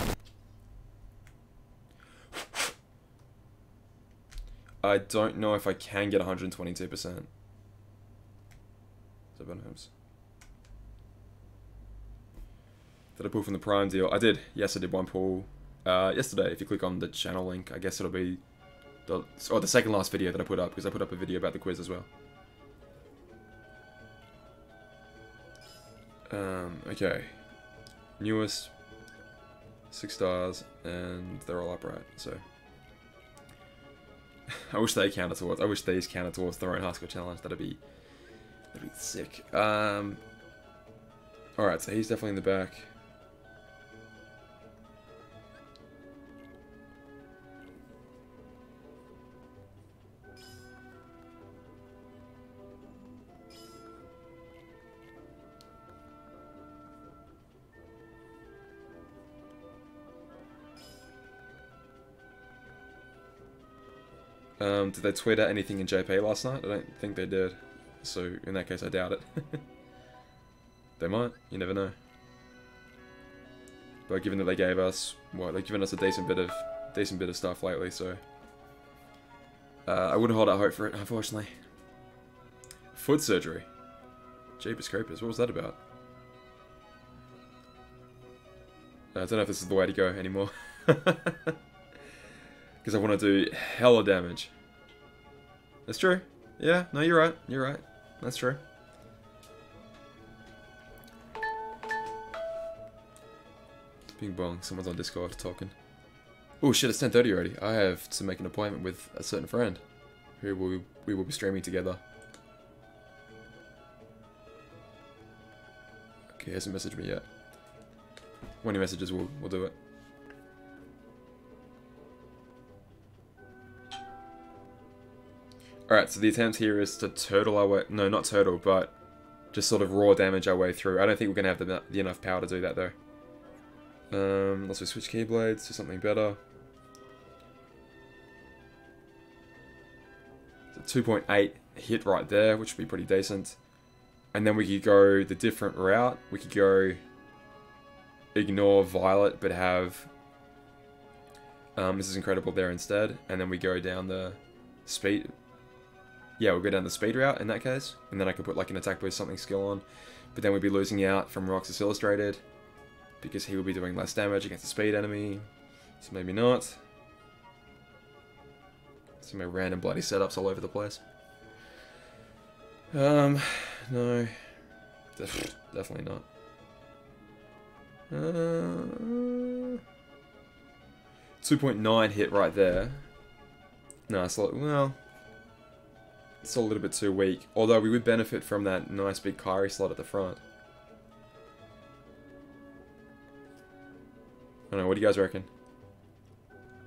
I don't know if I can get 122%. So Benhams. Did I pull from the Prime deal? I did. Yes, I did one pull yesterday. If you click on the channel link, I guess it'll be the second last video that I put up, because I put up a video about the quiz as well. Okay. Newest 6 stars, and they're all upright. So I wish they counted towards. I wish these counted towards their own high school challenge. That'd be sick. All right, so he's definitely in the back. Did they tweet out anything in JP last night? I don't think they did. So, in that case, I doubt it. They might. You never know. But given that they gave us... What? They've given us a decent bit of stuff lately, so... I wouldn't hold out hope for it, unfortunately. Foot surgery. Jeepers creepers. What was that about? I don't know if this is the way to go anymore. Because I want to do hella damage. That's true. Yeah, no, you're right. You're right. That's true. Bing bong. Someone's on Discord talking. Oh shit, it's 10:30 already. I have to make an appointment with a certain friend who we will be streaming together. Okay, he hasn't messaged me yet. When he messages, we'll do it. Alright, so the attempt here is to turtle our way... No, not turtle, but just sort of raw damage our way through. I don't think we're going to have the enough power to do that, though. Also switch keyblades to something better. So 2.8 hit right there, which would be pretty decent. And then we could go the different route. We could go ignore Violet, but have this is incredible there instead. And then we go down the speed... Yeah, we'll go down the speed route in that case. And then I could put like an attack boost something skill on. But then we'd be losing out from Roxas Illustrated, because he will be doing less damage against a speed enemy. So maybe not. Some more random bloody setups all over the place. No. Definitely not. 2.9 hit right there. No, it's well... It's a little bit too weak. Although we would benefit from that nice big Kyrie slot at the front. I don't know, what do you guys reckon?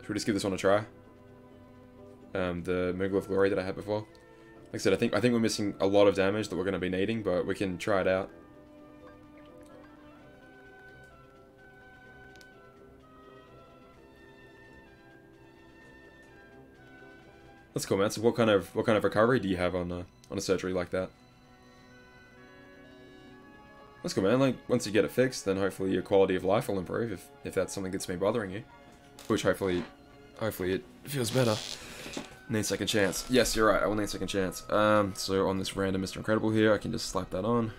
Should we just give this one a try? The Moogle of Glory that I had before. Like I said, I think we're missing a lot of damage that we're going to be needing, but we can try it out. That's cool, man. So what kind of recovery do you have on a surgery like that? That's cool, man. Like, once you get it fixed, then hopefully your quality of life will improve if that's something that's been bothering you. Which hopefully it feels better. Need second chance. Yes, you're right. I will need second chance. So on this random Mr. Incredible here, I can just slap that on.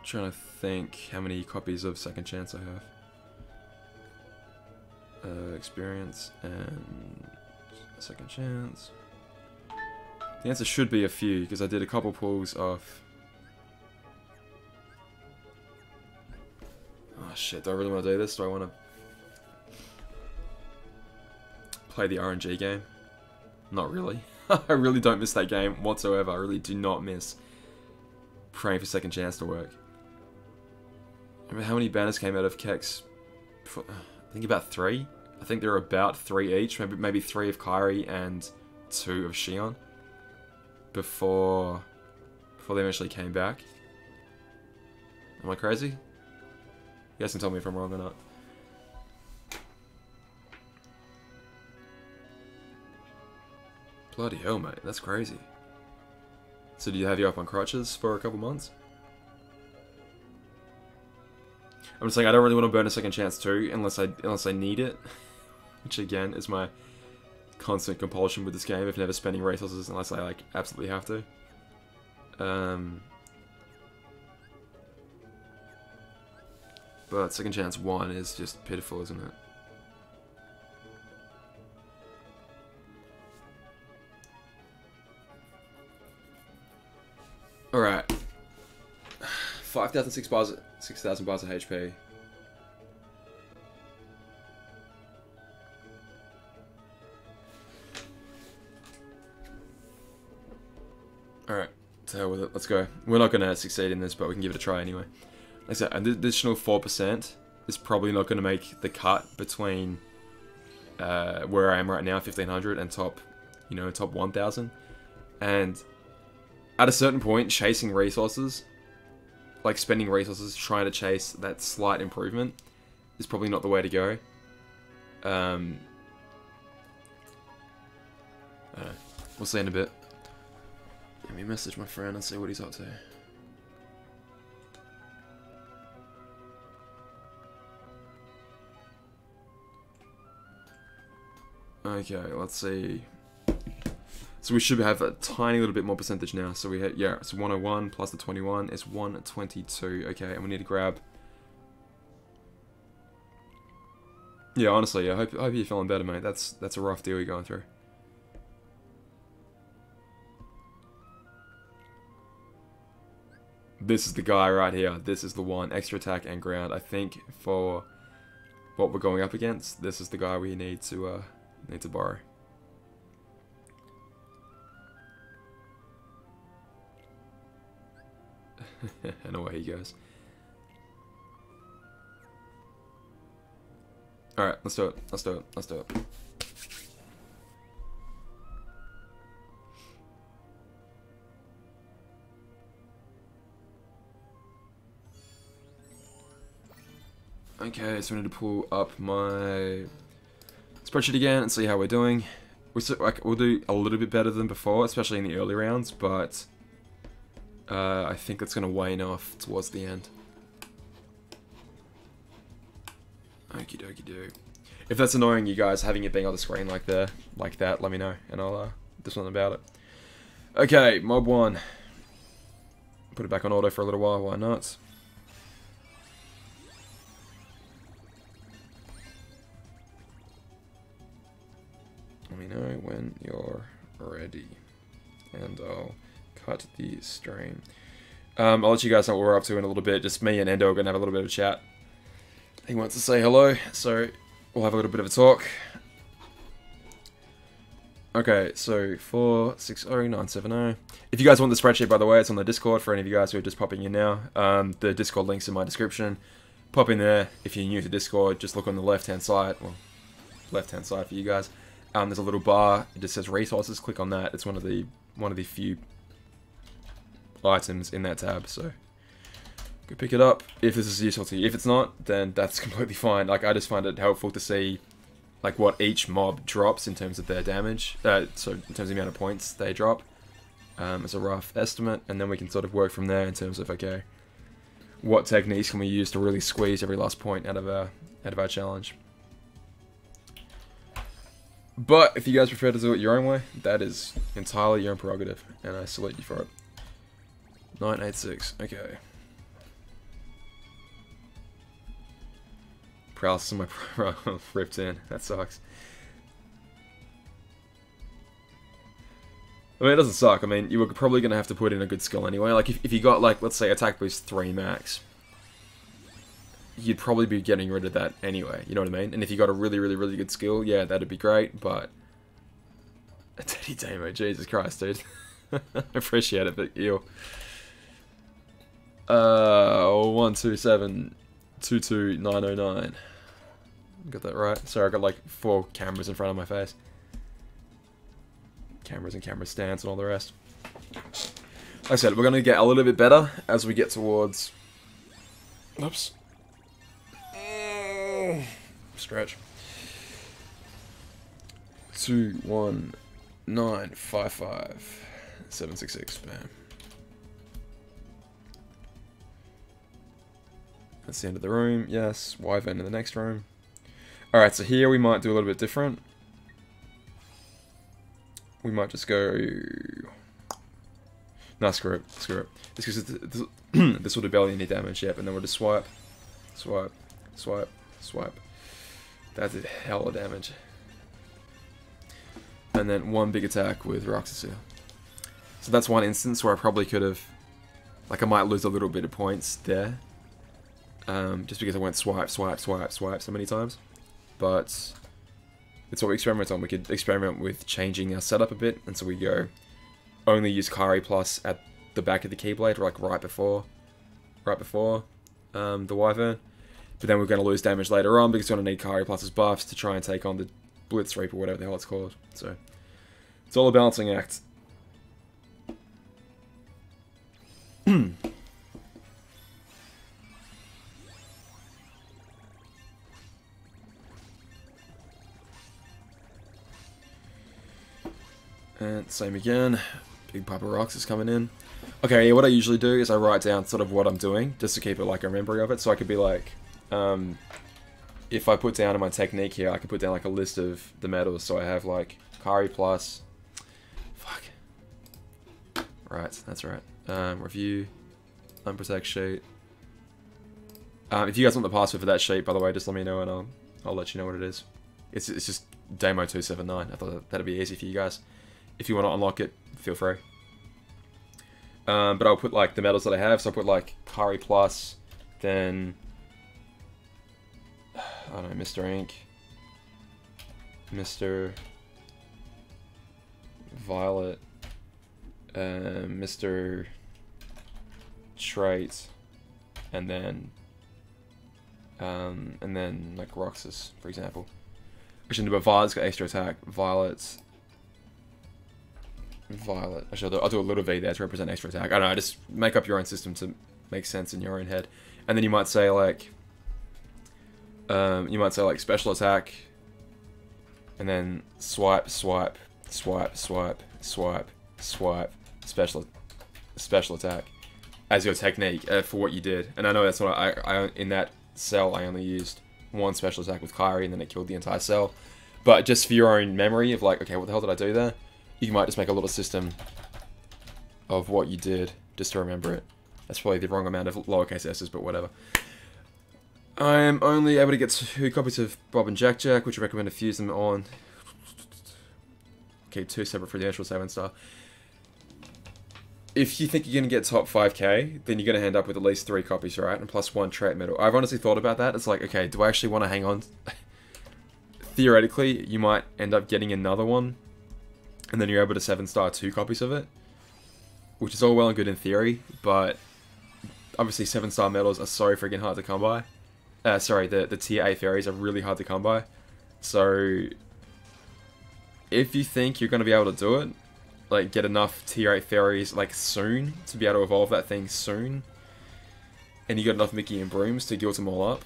Trying to think how many copies of second chance I have. Experience and second chance. The answer should be a few, because I did a couple pulls of... Oh shit, do I really want to do this? Do I want to play the RNG game? Not really. I really don't miss that game whatsoever. I really do not miss praying for second chance to work. I mean, how many banners came out of KHUx? I think about 3. I think there are about 3 each. Maybe 3 of Kyrie and 2 of Shion. Before they eventually came back. Am I crazy? You guys can tell me if I'm wrong or not. Bloody hell, mate. That's crazy. So do you have you up on crutches for a couple months? I'm just saying I don't really want to burn a second chance too, unless I need it. Which again is my constant compulsion with this game of never spending resources unless I like absolutely have to. But second chance 1 is just pitiful, isn't it? Alright. 5,006 bars, 6,000 bars of HP. Alright, to hell with it, let's go. We're not going to succeed in this, but we can give it a try anyway. Like I said, an additional 4% is probably not going to make the cut between where I am right now, 1,500, and top 1,000. And at a certain point, chasing resources, like spending resources trying to chase that slight improvement, is probably not the way to go. I don't know. We'll see in a bit. Let me message my friend and see what he's up to. Okay, let's see. So we should have a tiny little bit more percentage now. So we had, yeah, it's 101 plus the 21 is 122. Okay, and we need to grab. Yeah, honestly, I hope you're feeling better, mate. That's a rough deal you're going through. This is the guy right here. This is the one. Extra attack and ground. I think for what we're going up against, this is the guy we need to borrow. And away he goes. Alright, let's do it. Let's do it. Let's do it. Okay, so I need to pull up my spreadsheet again and see how we're doing. We'll do a little bit better than before, especially in the early rounds, but I think that's going to wane off towards the end. Okie dokie do. If that's annoying you guys, having it being on the screen like that, let me know, and I'll do something about it. Okay, mob 1. Put it back on auto for a little while, why not? Let me know when you're ready, and I'll cut the stream. I'll let you guys know what we're up to in a little bit. Just me and Endo are going to have a little bit of a chat. He wants to say hello, so we'll have a little bit of a talk. Okay, so 460970. If you guys want the spreadsheet, by the way, it's on the Discord for any of you guys who are just popping in now. The Discord link's in my description. Pop in there. If you're new to Discord, just look on the left-hand side. Well, left-hand side for you guys. There's a little bar. It just says resources. Click on that. It's one of the few items in that tab. So go pick it up if this is useful to you. If it's not, then that's completely fine. Like, I just find it helpful to see like what each mob drops in terms of their damage. So in terms of the amount of points they drop, as a rough estimate, and then we can sort of work from there in terms of, okay, what techniques can we use to really squeeze every last point out of our challenge. But if you guys prefer to do it your own way, that is entirely your own prerogative, and I salute you for it. 986, okay. Paralysis on my pro ripped in, that sucks. I mean, it doesn't suck. I mean, you were probably going to have to put in a good skill anyway. Like, if you got, like, let's say attack boost 3 max, you'd probably be getting rid of that anyway, you know what I mean? And if you got a really, really, really good skill, yeah, that'd be great, but a Teddy Damo, Jesus Christ, dude. I appreciate it, but ew. 127-22909. Got that right? Sorry, I got like 4 cameras in front of my face. Cameras and camera stands and all the rest. Like I said, we're going to get a little bit better as we get towards... Oops. Stretch. 21955 bam. That's the end of the room. Yes, Wyvern in the next room. Alright, so here we might do a little bit different. We might just go... Nah, screw it. Screw it. This will do barely any damage, yep, and then we'll just swipe. Swipe. Swipe. Swipe. That did hell of damage. And then one big attack with Roxasir. So that's one instance where I probably could have... Like, I might lose a little bit of points there. Just because I went swipe, swipe, swipe, swipe so many times. But it's what we experiment on. We could experiment with changing our setup a bit, and so we go only use Kari Plus at the back of the Keyblade, like right before the Wyvern. But then we're going to lose damage later on because we're going to need Kari Plus's buffs to try and take on the Blitz Reaper, whatever the hell it's called. So it's all a balancing act. And same again. Big Papa Rocks is coming in. Okay, yeah, what I usually do is I write down sort of what I'm doing, just to keep it like a memory of it. So I could be like, if I put down in my technique here, I could put down like a list of the medals. So I have like Kari plus, fuck. Right, that's right. Review, unprotect sheet. If you guys want the password for that sheet, by the way, just let me know and I'll let you know what it is. It's just Damo279. I thought that'd be easy for you guys. If you want to unlock it, feel free. But I'll put like the medals that I have. So I'll put like Kari plus, then I don't know, Mr. Ink, Mr. Violet, Mr. Trait, and then like Roxas, for example. Actually, but Violet's got extra attack. Violet. Actually, I'll do a little V there to represent extra attack. I don't know, just make up your own system to make sense in your own head. And then you might say like, special attack, and then swipe, swipe, swipe, swipe, swipe, swipe, special attack as your technique for what you did. And I know that's what I in that cell I only used one special attack with Kyrie and then it killed the entire cell. But just for your own memory of like, okay, what the hell did I do there? You might just make a little system of what you did just to remember it. That's probably the wrong amount of lowercase s's, but whatever. I am only able to get 2 copies of Bob and Jack Jack, which I recommend to fuse them on. Okay, 2 separate for the actual 7-star. If you think you're going to get top 5k, then you're going to end up with at least 3 copies, right? And plus 1 trait medal. I've honestly thought about that. It's like, okay, do I actually want to hang on? Theoretically, you might end up getting another one, and then you're able to 7-star 2 copies of it, which is all well and good in theory, but obviously 7-star medals are so freaking hard to come by. Sorry, the tier A fairies are really hard to come by. So, if you think you're going to be able to do it, like get enough tier 8 fairies like soon, to be able to evolve that thing soon, and you got enough Mickey and Brooms to guild them all up,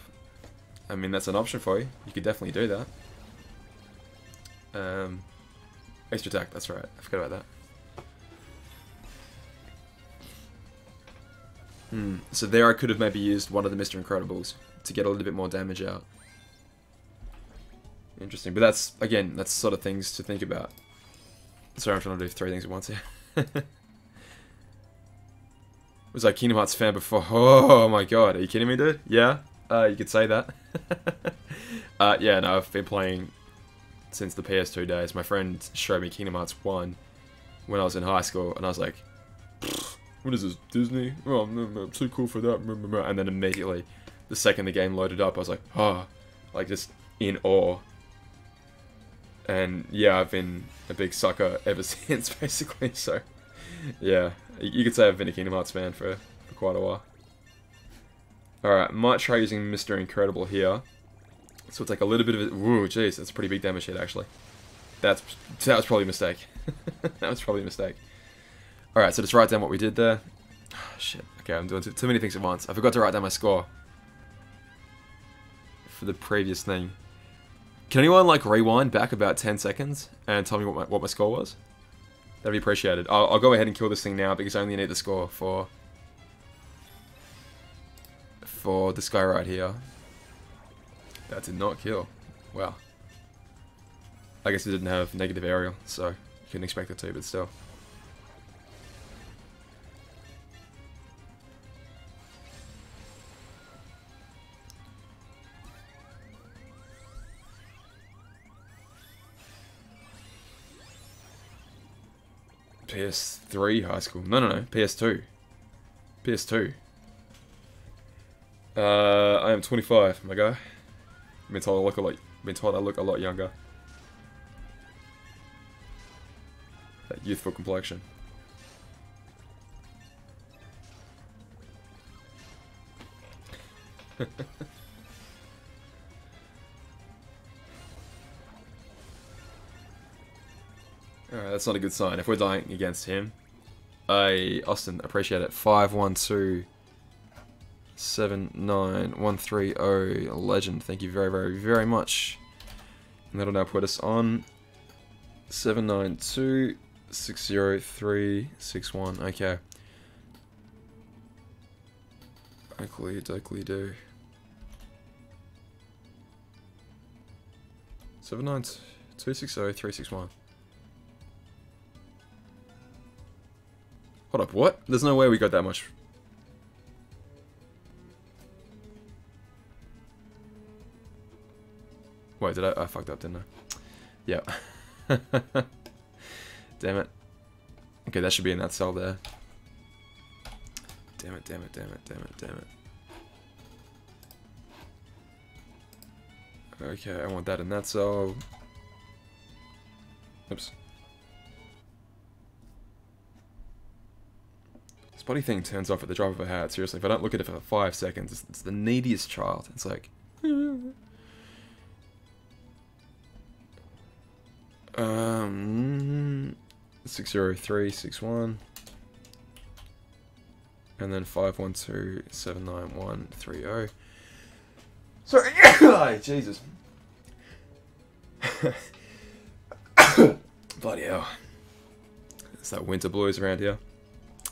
I mean, that's an option for you. You could definitely do that. Extra attack, that's right. I forgot about that. So there I could have maybe used one of the Mr. Incredibles to get a little bit more damage out. Interesting, but that's, again, that's sort of things to think about. Sorry, I'm trying to do 3 things at once here. Was I Kingdom Hearts fan before? Oh my god, are you kidding me, dude? Yeah, you could say that. Yeah, no, I've been playing since the PS2 days. My friend showed me Kingdom Hearts 1 when I was in high school, and I was like, what is this, Disney? Oh, I'm too cool for that. And then immediately, the second the game loaded up, I was like, oh, like just in awe. And yeah, I've been a big sucker ever since, basically. So, yeah, you could say I've been a Kingdom Hearts fan for quite a while. Alright, might try using Mr. Incredible here. So it's like a little bit of it. Woo, jeez, that's a pretty big damage hit, actually. That was probably a mistake. That was probably a mistake. Alright, so just write down what we did there. Oh, shit, okay, I'm doing too many things at once. I forgot to write down my score for the previous thing. Can anyone like rewind back about 10 seconds and tell me what my score was? That'd be appreciated. I'll go ahead and kill this thing now because I only need the score for this guy right here. That did not kill. Wow. I guess it didn't have negative aerial, so you couldn't expect it to, but still. PS3 high school. No, PS2. PS2. I am 25, my guy. I've been told I look a lot younger. That youthful complexion. Alright, that's not a good sign. If we're dying against him, Austin, appreciate it. 51279130 legend. Thank you very, very, very much. And that'll now put us on 792 60361. Okay. Oakley do. 79260 Hold up, what? There's no way we got that much. Wait, did I fucked up, didn't I? Yep. Damn it. Okay, that should be in that cell there. Damn it. Okay, I want that in that cell. Oops. This bloody thing turns off at the drop of a hat. Seriously, if I don't look at it for 5 seconds, it's the neediest child. It's like... 60361 and then 512793130. Sorry, Jesus. Bloody hell. It's that winter blues around here.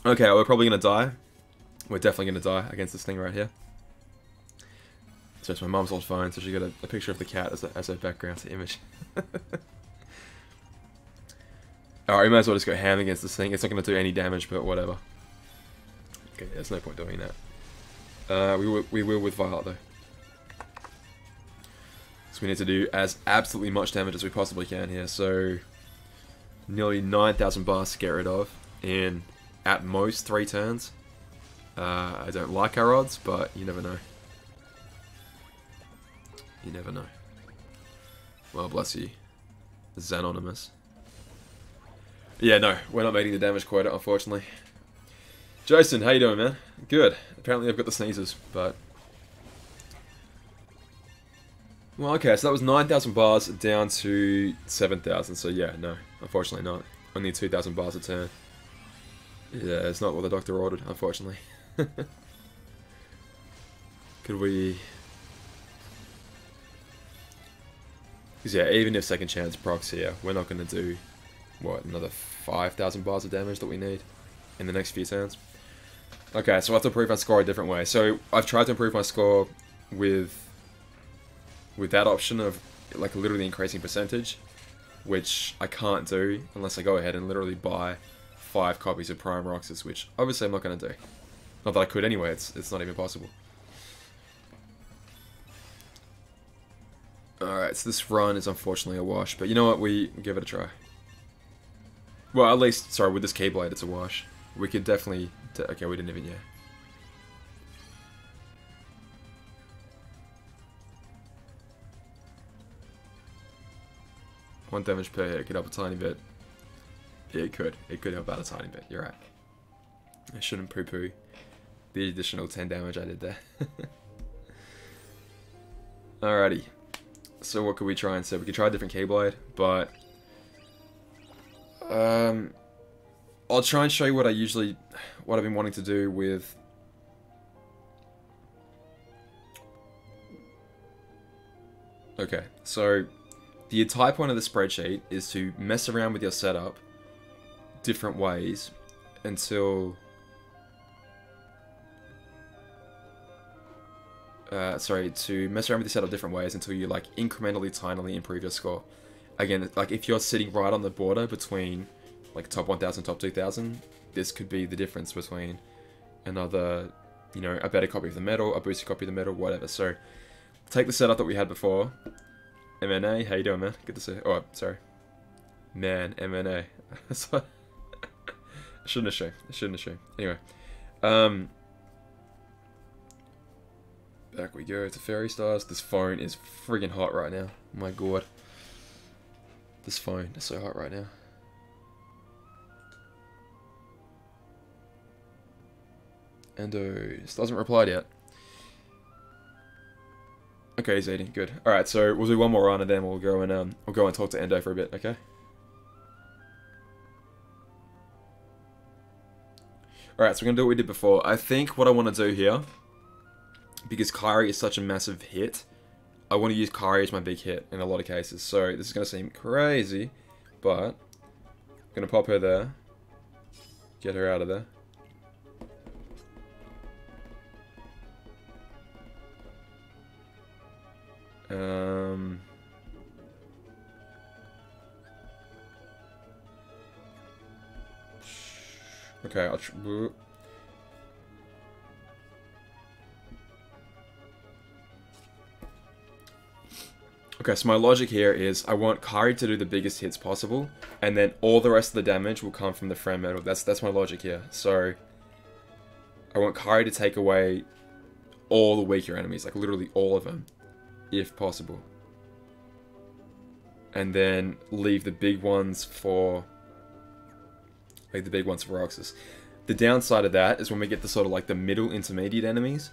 Okay, we're probably gonna die. We're definitely gonna die against this thing right here. So it's my mum's old phone, so she got a picture of the cat as her background image. Alright, we might as well just go ham against this thing. It's not going to do any damage, but whatever. Okay, there's no point doing that. We will with Violet, though. So we need to do as absolutely much damage as we possibly can here. So, nearly 9,000 bars to get rid of in, at most, 3 turns. I don't like our odds, but you never know. You never know. Well, bless you, Xanonymous. Yeah, no, we're not meeting the damage quota, unfortunately. Jason, how you doing, man? Good. Apparently I've got the sneezes, but... Well, okay, so that was 9,000 bars down to 7,000, so yeah, no, unfortunately not. Only 2,000 bars a turn. Yeah, it's not what the doctor ordered, unfortunately. Could we... Because yeah, even if second chance procs here, we're not going to do... What, another 5,000 bars of damage that we need in the next few turns? Okay, so I have to improve my score a different way. So I've tried to improve my score with that option of like literally increasing percentage, which I can't do unless I go ahead and literally buy 5 copies of Prime Roxas, which obviously I'm not going to do. Not that I could anyway, it's not even possible. Alright, so this run is unfortunately a wash, but you know what, we give it a try. Well, at least, sorry, with this Keyblade, it's a wash. We could definitely... Okay, we didn't even, yeah. One damage per hit could help a tiny bit. Yeah, it could. It could help out a tiny bit, you're right. I shouldn't poo-poo the additional 10 damage I did there. Alrighty. So what could we try instead? We could try a different Keyblade, but... I'll try and show you what I've been wanting to do with... Okay, so the entire point of the spreadsheet is to mess around with your setup different ways until... to mess around with your setup different ways until you like incrementally, tinily improve your score. Again, like if you're sitting right on the border between like top 1,000, top 2,000, this could be the difference between another, you know, a better copy of the medal, a boosted copy of the medal, whatever. So, take the setup that we had before. MNA, how you doing, man? Good to see you. Oh, sorry. Man, MNA. I shouldn't have shown. Anyway. Back we go to Fairy Stars. This phone is friggin' hot right now. Oh my god. This phone is so hot right now. Endo still hasn't replied yet. Okay, he's eating. Good. Alright, so we'll do one more run and then we'll go and talk to Endo for a bit, okay? Alright, so we're gonna do what we did before. I think what I want to do here, because Kairi is such a massive hit, I want to use Kairi as my big hit in a lot of cases. So this is going to seem crazy, but Gonna pop her there. Get her out of there. Okay, I'll okay, so my logic here is I want Kari to do the biggest hits possible, and then all the rest of the damage will come from the friend metal. That's my logic here. So I want Kari to take away all the weaker enemies, like literally all of them, if possible. And then leave the big ones for Roxas. The downside of that is when we get to sort of like the middle intermediate enemies,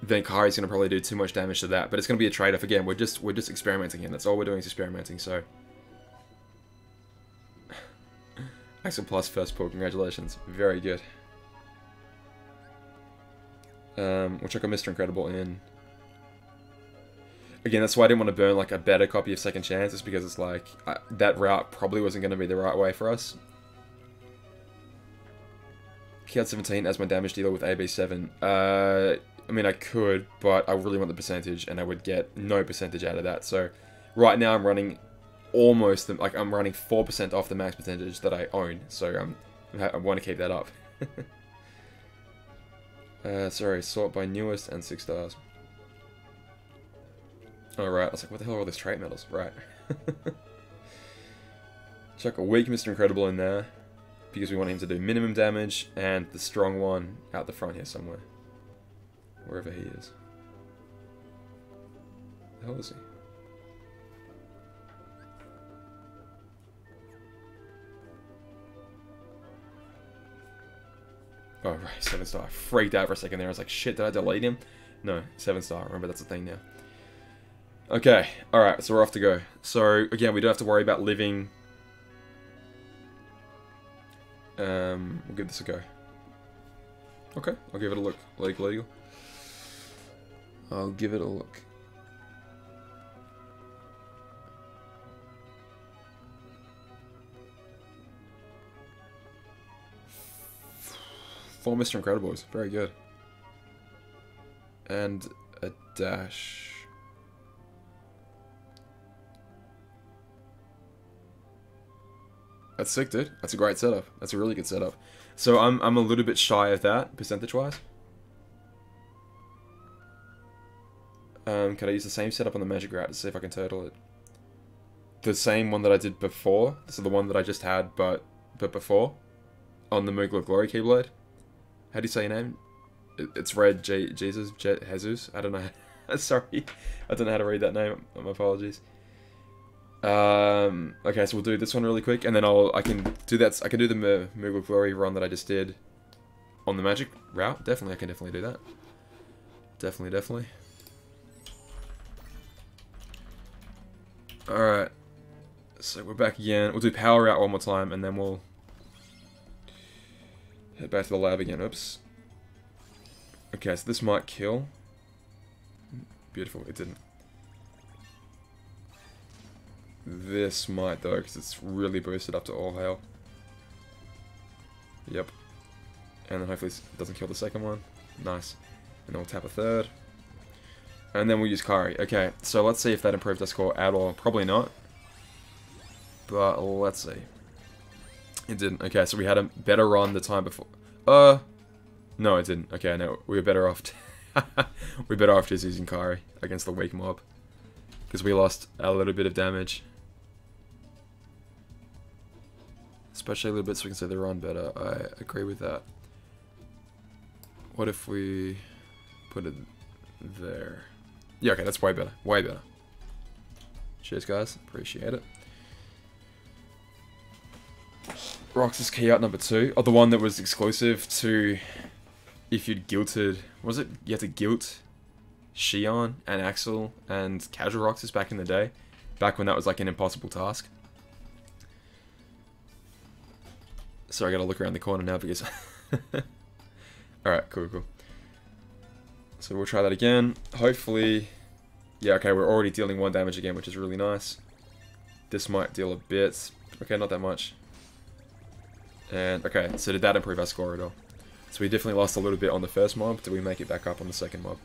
then Kari's gonna probably do too much damage to that. But it's gonna be a trade-off. Again, we're just experimenting here. That's all we're doing is experimenting. So Axel Plus first pull, congratulations. Very good. We'll check on Mr. Incredible in. Again, that's why I didn't want to burn like a better copy of Second Chance, is because it's like that route probably wasn't going to be the right way for us. Keyard 17 as my damage dealer with AB7. I mean, I could, but I really want the percentage, and I would get no percentage out of that. So right now I'm running almost, like I'm running 4% off the max percentage that I own. So I want to keep that up. Sorry, sort by newest and 6 stars. Alright, I was like, what the hell are all these trait medals? Right. Chuck a weak Mr. Incredible in there, because we want him to do minimum damage, and the strong one out the front here somewhere. Wherever he is. The hell is he? Oh, right, 7 star. I freaked out for a second there. I was like, shit, did I delete him? No, 7 star. Remember, that's a thing now. Okay, alright, so we're off to go. So, again, we don't have to worry about living. We'll give this a go. Okay, I'll give it a look. Legal. I'll give it a look. Four Mr. Incredibles, very good. And a dash. That's sick, dude. That's a great setup. That's a really good setup. So I'm a little bit shy of that, percentage-wise. Can I use the same setup on the magic route to see if I can turtle it? The same one that I did before. So the one that I just had, but before. On the Moogle of Glory Keyblade. How do you say your name? It's Red Jesus? Jesus? I don't know. Sorry. I don't know how to read that name. My apologies. Okay, so we'll do this one really quick, and then I can do that. I can do the Moogle Glory run that I just did on the magic route. Definitely, I can definitely do that. Definitely. Alright. So we're back again. We'll do power route one more time, and then we'll head back to the lab again. Oops. Okay, so this might kill. Beautiful, it didn't. This might though, because it's really boosted up to all hail. Yep. And then hopefully it doesn't kill the second one. Nice. And then we'll tap a third. And then we'll use Kari. Okay, so let's see if that improved our score at all. Probably not. But let's see. It didn't. Okay, so we had a better run the time before. No, it didn't. Okay, no, we were better off. We're better off just using Kari against the weak mob. Because we lost a little bit of damage. Especially a little bit so we can see the run better. I agree with that. What if we put it there? Yeah, okay, that's way better. Way better. Cheers, guys. Appreciate it. Roxas key out number 2. Oh, the one that was exclusive to if you'd guilted... Was it? You had to guilt Shion and Axel and Casual Roxas back in the day. Back when that was like an impossible task. Sorry, I gotta look around the corner now because... Alright, cool. So we'll try that again. Hopefully... Yeah, okay, we're already dealing 1 damage again, which is really nice. This might deal a bit, Okay, not that much. And, okay, so did that improve our score at all? So we definitely lost a little bit on the first mob. Did we make it back up on the second mob?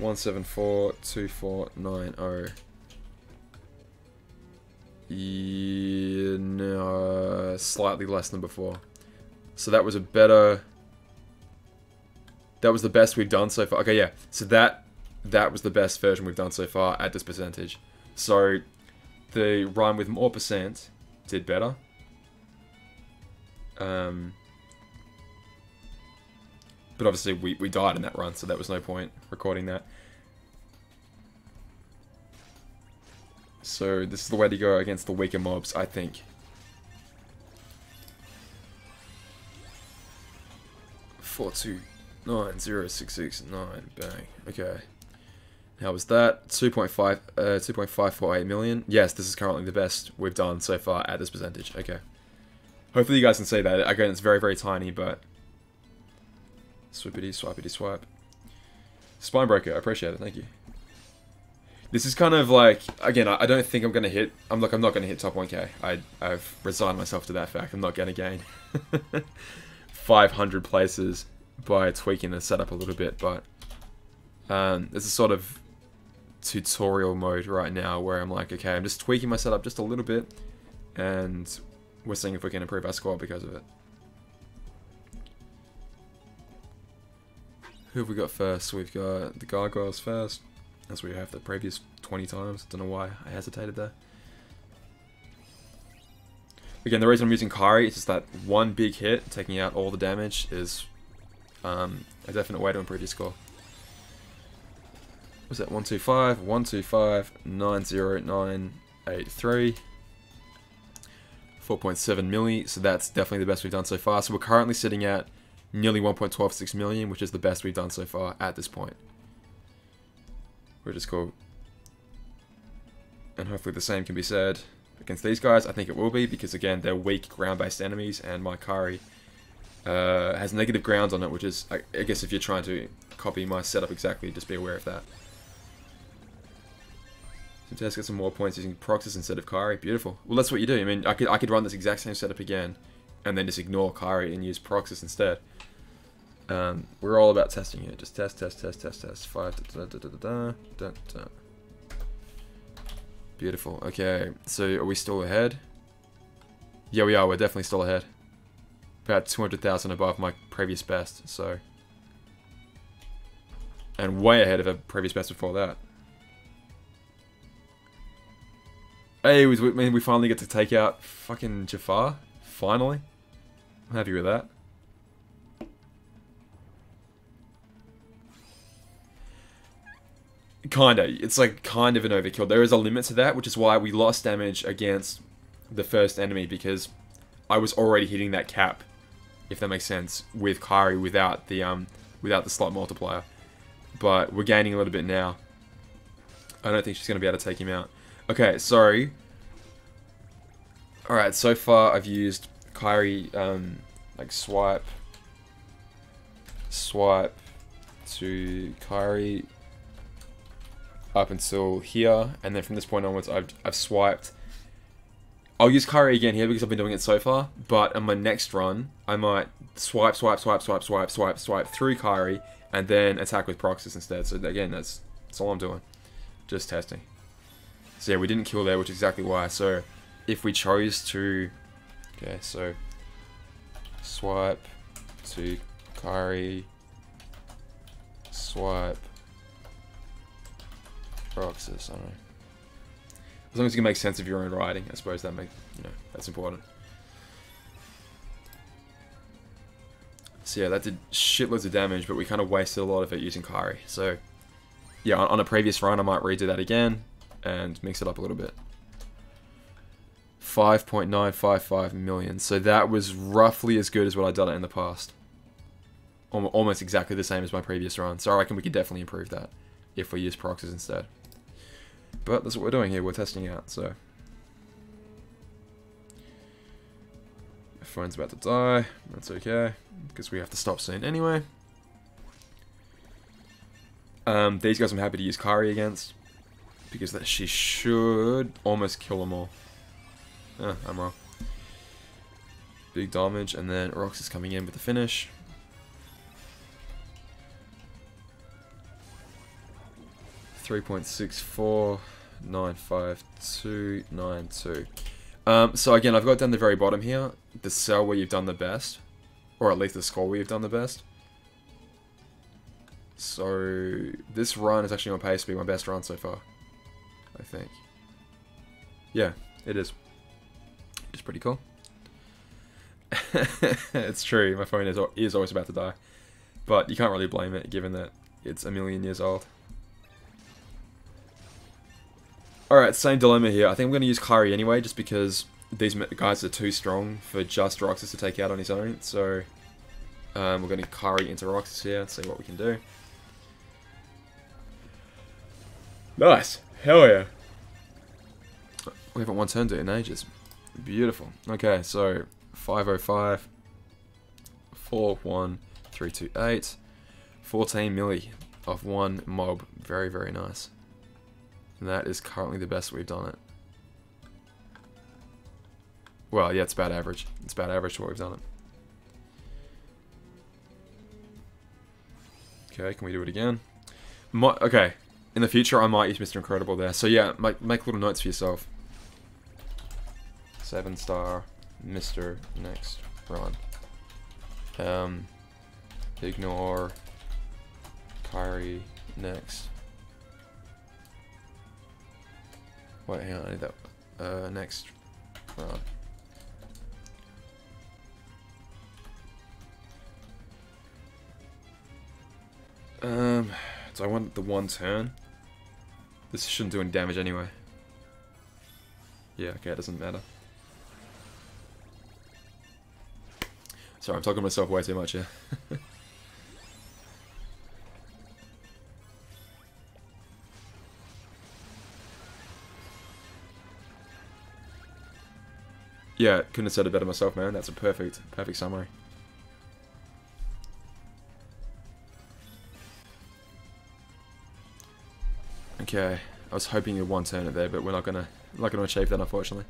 1742490. Yeah, no, slightly less than before. So that was a better... That was the best we've done so far. Okay, yeah. So that was the best version we've done so far at this percentage. So the run with more percent did better. But obviously we died in that run, so that was no point recording that. So this is the way to go against the weaker mobs, I think. 4290669, bang. Okay. How was that? 2.548 million. Yes, this is currently the best we've done so far at this percentage. Okay. Hopefully you guys can see that. Again, it's very, very tiny, but... Swippity, swipity, swipe. Spine Breaker, I appreciate it, thank you. This is kind of like... Again, I don't think I'm going to hit... I'm not going to hit top 1k. I've resigned myself to that fact. I'm not going to gain 500 places by tweaking the setup a little bit, but... this is sort of tutorial mode right now where I'm like, okay, I'm just tweaking my setup just a little bit, and we're seeing if we can improve our score because of it. Who have we got first? We've got the Gargoyles first, as we have the previous 20 times. Don't know why I hesitated there. Again, the reason I'm using Kari is just that one big hit, taking out all the damage, is a definite way to improve your score. Was that 125, 125, 90983, 4.7 milli, so that's definitely the best we've done so far. So we're currently sitting at nearly 1.126 million, which is the best we've done so far at this point. Which is cool. And hopefully the same can be said against these guys. I think it will be, because again, they're weak ground-based enemies, and my Kari has negative grounds on it, which is, I guess if you're trying to copy my setup exactly, just be aware of that. So let's get some more points using Proxys instead of Kari. Beautiful. Well, that's what you do. I mean, I could run this exact same setup again, and then just ignore Kari and use Proxys instead. We're all about testing here. Just test. 5. Beautiful. Okay, so are we still ahead? Yeah, we are. We're definitely still ahead. About 200,000 above my previous best, so... And way ahead of a previous best before that. Hey, we finally get to take out fucking Jafar. Finally. I'm happy with that. Kinda. It's like kind of an overkill. There is a limit to that, which is why we lost damage against the first enemy, because I was already hitting that cap, if that makes sense, with Kari without the slot multiplier. But we're gaining a little bit now. I don't think she's going to be able to take him out. Okay, sorry. Alright, so far I've used Kari, like swipe to Kari up until here, and then from this point onwards I've swiped. I'll use Kari again here because I've been doing it so far, but on my next run I might swipe through Kari and then attack with Proxys instead. So again, that's all I'm doing. Just testing. So yeah, we didn't kill there, which is exactly why. So if we chose to... Okay, so... Swipe to Kari. Swipe. Proxys, I don't know. As long as you can make sense of your own writing, I suppose that that's important. So yeah, that did shitloads of damage, but we kind of wasted a lot of it using Kari. So yeah, on a previous run I might redo that again and mix it up a little bit. 5.955 million. So that was roughly as good as what I'd done it in the past. Almost exactly the same as my previous run. So I reckon we could definitely improve that if we use Proxys instead. But that's what we're doing here. We're testing out, so... My phone's about to die. That's okay, because we have to stop soon anyway. These guys I'm happy to use Kari against, because she should almost kill them all. I'm wrong. big damage, and then Rox is coming in with the finish. .6495292. So again, I've got down the very bottom here, the cell where you've done the best, or at least the score where you've done the best. So this run is actually on pace to be my best run so far, I think. Yeah, it is. It's pretty cool. It's true, my phone is always about to die, but you can't really blame it given that it's a million years old. Alright, same dilemma here. I think I'm going to use Kyrie anyway, just because these guys are too strong for just Roxas to take out on his own. So, we're going to Kyrie into Roxas here and see what we can do. Nice! Hell yeah! We haven't one turned it in ages. Beautiful. Okay, so 505, 41328, 14 milli of one mob. Very, very nice. And that is currently the best we've done it. Well, yeah, it's about average. It's about average to what we've done it. Okay, can we do it again? Okay, in the future I might use Mr. Incredible there. So yeah, make little notes for yourself. 7-star Mr. next run. Ignore Kyrie next. Wait, hang on, I need that. Next run. So I want the one turn. This shouldn't do any damage anyway. Yeah, okay, it doesn't matter. Sorry, I'm talking to myself way too much here. Yeah, couldn't have said it better myself, man. That's a perfect summary. Okay, I was hoping you'd one turn it there, but we're not gonna achieve that, unfortunately.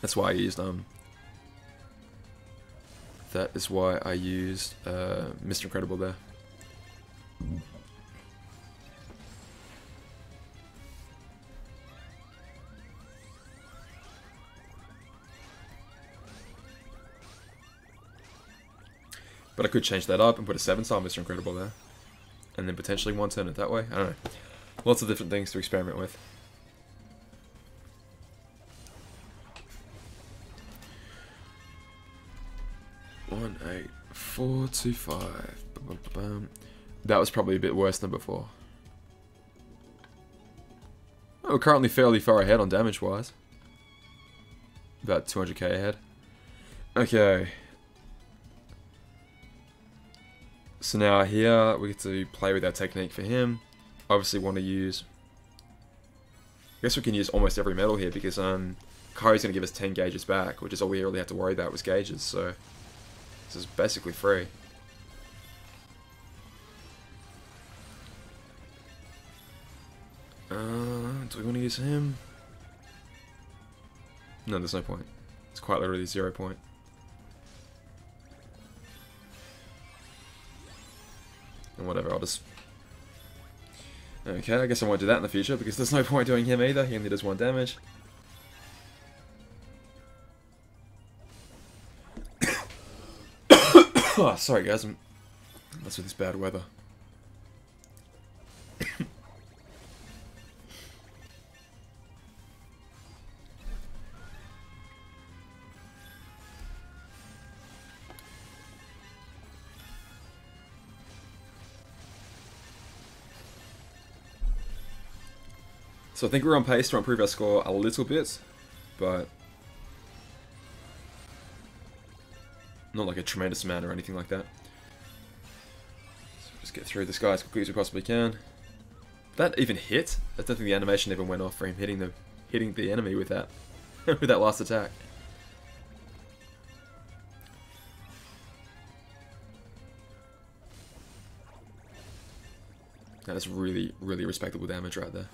That's why I used That is why I used Mr. Incredible there. But I could change that up and put a 7-star Mr. Incredible there. And then potentially one turn it that way. I don't know. Lots of different things to experiment with. One, 8, 4, 2, 5. That was probably a bit worse than before. Oh, we're currently fairly far ahead on damage-wise. About 200k ahead. Okay. So now here we get to play with our technique for him. Obviously want to use... I guess we can use almost every metal here because Kyrie's going to give us 10 gauges back, which is all we really have to worry about was gauges, so this is basically free. Do we want to use him? No, there's no point. It's quite literally 0 point. And whatever, I'll just... Okay, I guess I won't do that in the future because there's no point doing him either. He only does 1 damage. Oh, sorry guys, that's with this bad weather. So I think we're on pace to improve our score a little bit, but not like a tremendous amount or anything like that. So just get through this guy as quickly as we possibly can. That even hit? I don't think the animation even went off for him hitting the enemy with that with that last attack. That is really, really respectable damage right there.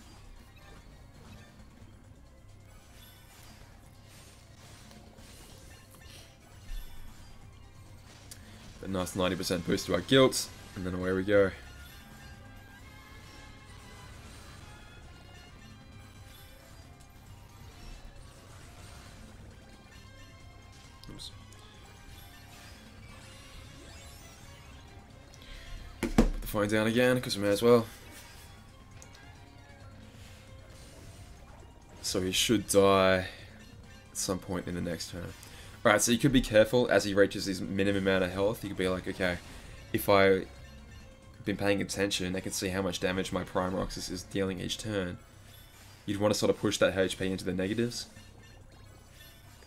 A nice 90% boost to our guilt, and then away we go. Oops. Put the phone down again, because we may as well. So he should die at some point in the next turn. Alright, so you could be careful as he reaches his minimum amount of health. You could be like, okay, if I've been paying attention, I can see how much damage my Prime Roxas is dealing each turn. You'd want to sort of push that HP into the negatives.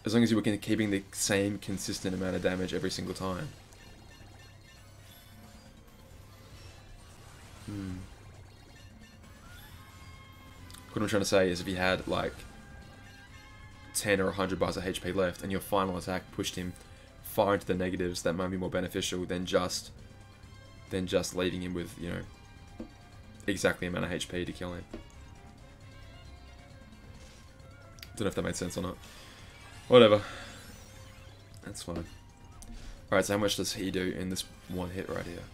As long as you were keeping the same consistent amount of damage every single time. What I'm trying to say is if you had like 10 or 100 bars of HP left and your final attack pushed him far into the negatives, that might be more beneficial than just leaving him with, you know, exactly the amount of HP to kill him. Don't know if that made sense or not. Whatever. That's fine. Alright, so how much does he do in this one hit right here?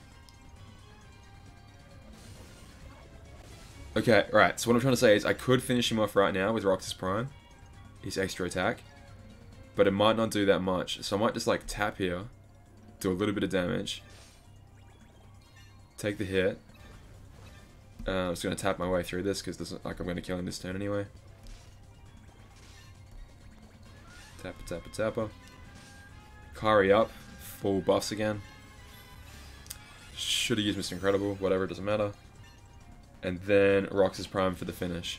Okay, right, so what I'm trying to say is I could finish him off right now with Roxas Prime, his extra attack, but it might not do that much. So I might just like tap here, do a little bit of damage, take the hit. I'm just going to tap my way through this because like I'm going to kill him this turn anyway. Tapper, tapper, tapper. Kari up, full buffs again. Should have used Mr. Incredible, whatever, it doesn't matter. And then Roxas Prime for the finish.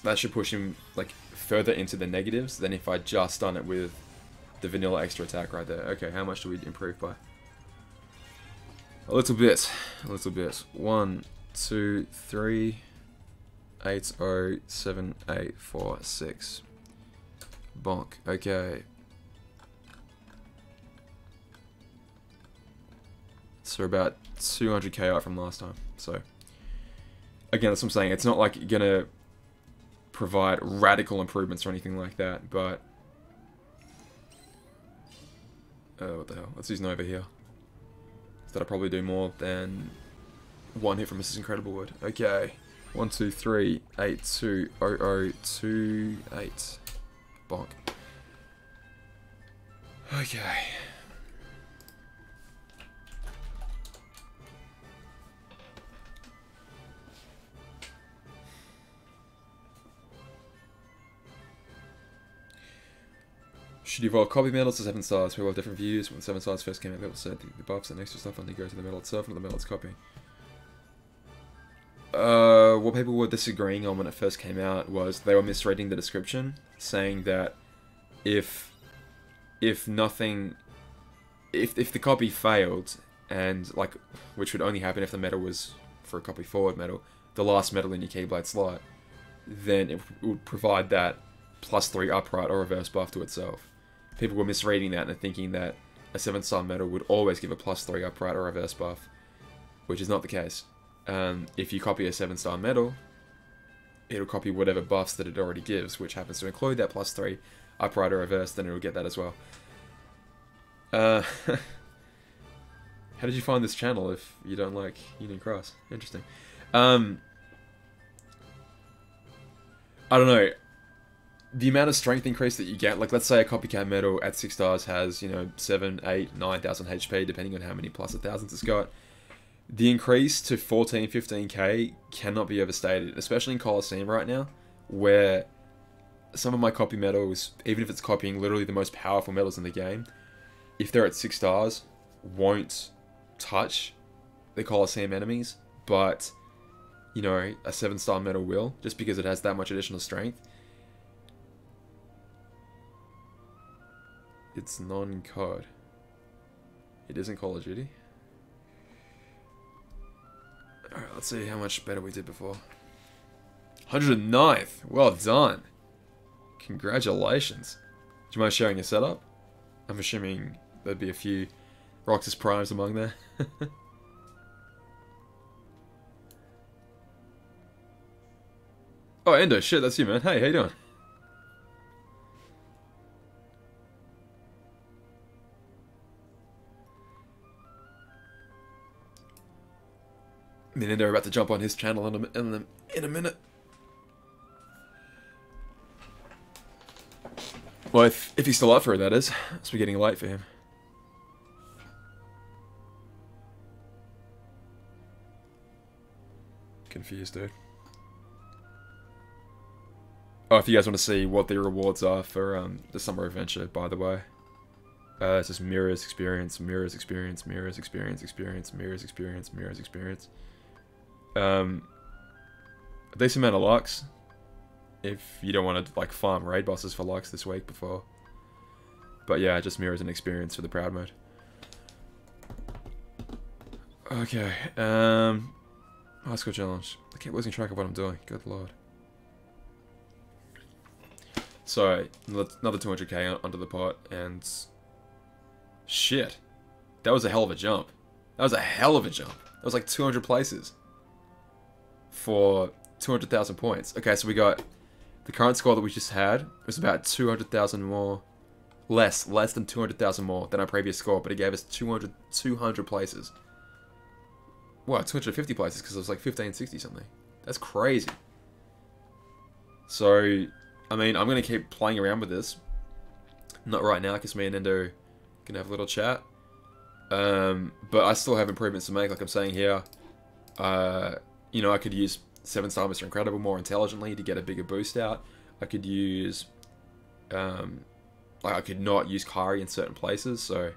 That should push him like further into the negatives than if I just done it with the vanilla extra attack right there. Okay, how much do we improve by? A little bit. A little bit. 1, 2, 3, 8, 0, 7, 8, 4, 6. Bonk. Okay. So about 200k out from last time. So again, that's what I'm saying. It's not like you're gonna provide radical improvements or anything like that, but what the hell? Let's use Nova here. That'll probably do more than one hit from Mrs. Incredible would. Okay. 1, 2, 3, 8, 2, 0, 0, 2, 8. Bonk. Okay. Should you evolve copy medals to 7 stars? People have different views. When 7 stars first came out, people said the buffs and extra stuff only go to the medal itself, and the medal it's copy. What people were disagreeing on when it first came out was they were misreading the description, saying that if the copy failed, and like, which would only happen if the medal was for a copy forward medal, the last medal in your Keyblade slot, then it would provide that +3 upright or reverse buff to itself. People were misreading that and thinking that a 7-star medal would always give a +3 upright or reverse buff, which is not the case. If you copy a 7-star medal, it'll copy whatever buffs that it already gives, which happens to include that +3 upright or reverse, then it'll get that as well. How did you find this channel if you don't like Union Cross? Interesting. I don't know. The amount of strength increase that you get, like let's say a copycat medal at 6 stars has, you know, 7, 8, 9,000 HP, depending on how many plus 1,000s it's got. The increase to 14, 15k cannot be overstated, especially in Coliseum right now, where some of my copy medals, even if it's copying literally the most powerful medals in the game, if they're at 6 stars, won't touch the Coliseum enemies, but, you know, a 7-star medal will, just because it has that much additional strength. It's non-code. It isn't Call of Duty. Alright, let's see how much better we did before. 109th! Well done! Congratulations. Do you mind sharing your setup? I'm assuming there'd be a few Roxas Primes among there. Oh, Endo, shit, that's you, man. Hey, how you doing? Me and Endo are about to jump on his channel in a minute. Well, if he's still up for it, that is. It's getting late for him. Confused, dude. Oh, if you guys want to see what the rewards are for the summer adventure, by the way. It's just mirrors experience, mirrors experience, mirrors experience, experience, mirrors experience, mirrors experience. A decent amount of likes. If you don't want to like farm raid bosses for likes this week before. But yeah, just mirrors and experience for the proud mode. Okay, high school challenge. I keep losing track of what I'm doing. Good lord. So, another 200k under the pot, and shit, that was a hell of a jump. That was a hell of a jump. That was like 200 places for 200,000 points. Okay, so we got the current score that we just had was about 200,000 more, less than 200,000 more than our previous score, but it gave us 200 places. What, 250 places because it was like 1560 something. That's crazy. So, I mean, I'm going to keep playing around with this. Not right now, because me and Endo can have a little chat. But I still have improvements to make, like I'm saying here. You know, I could use 7-star Mr. Incredible more intelligently to get a bigger boost out. I could use... like, I could not use Kari in certain places, so...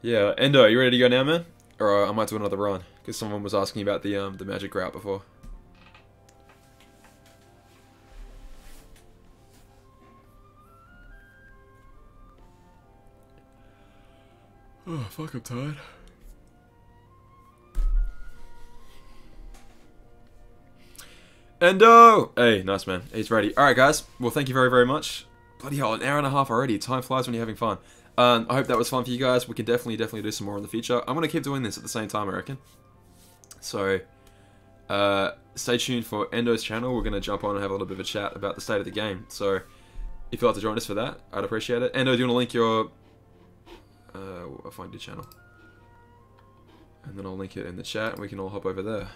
Yeah, Endo, you ready to go now, man? Or I might do another run, because someone was asking about the magic route before. Oh, fuck, I'm tired. Endo! Hey, nice, man. He's ready. Alright, guys. Well, thank you very, very much. Bloody hell, an hour and a half already. Time flies when you're having fun. I hope that was fun for you guys. We can definitely do some more in the future. I'm going to keep doing this at the same time, I reckon. So, stay tuned for Endo's channel. We're going to jump on and have a little bit of a chat about the state of the game. So, if you'd like to join us for that, I'd appreciate it. Endo, do you want to link your... I'll find your channel. And then I'll link it in the chat and we can all hop over there.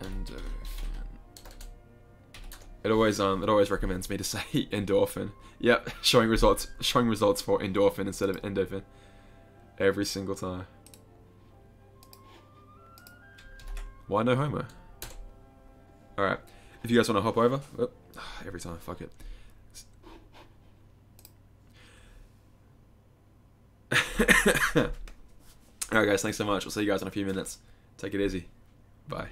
And it always recommends me to say endorphin. Yep, showing results for endorphin instead of endorphin. Every single time. Why no homo? Alright. If you guys want to hop over, every time, fuck it. Alright guys, thanks so much. We'll see you guys in a few minutes. Take it easy. Bye.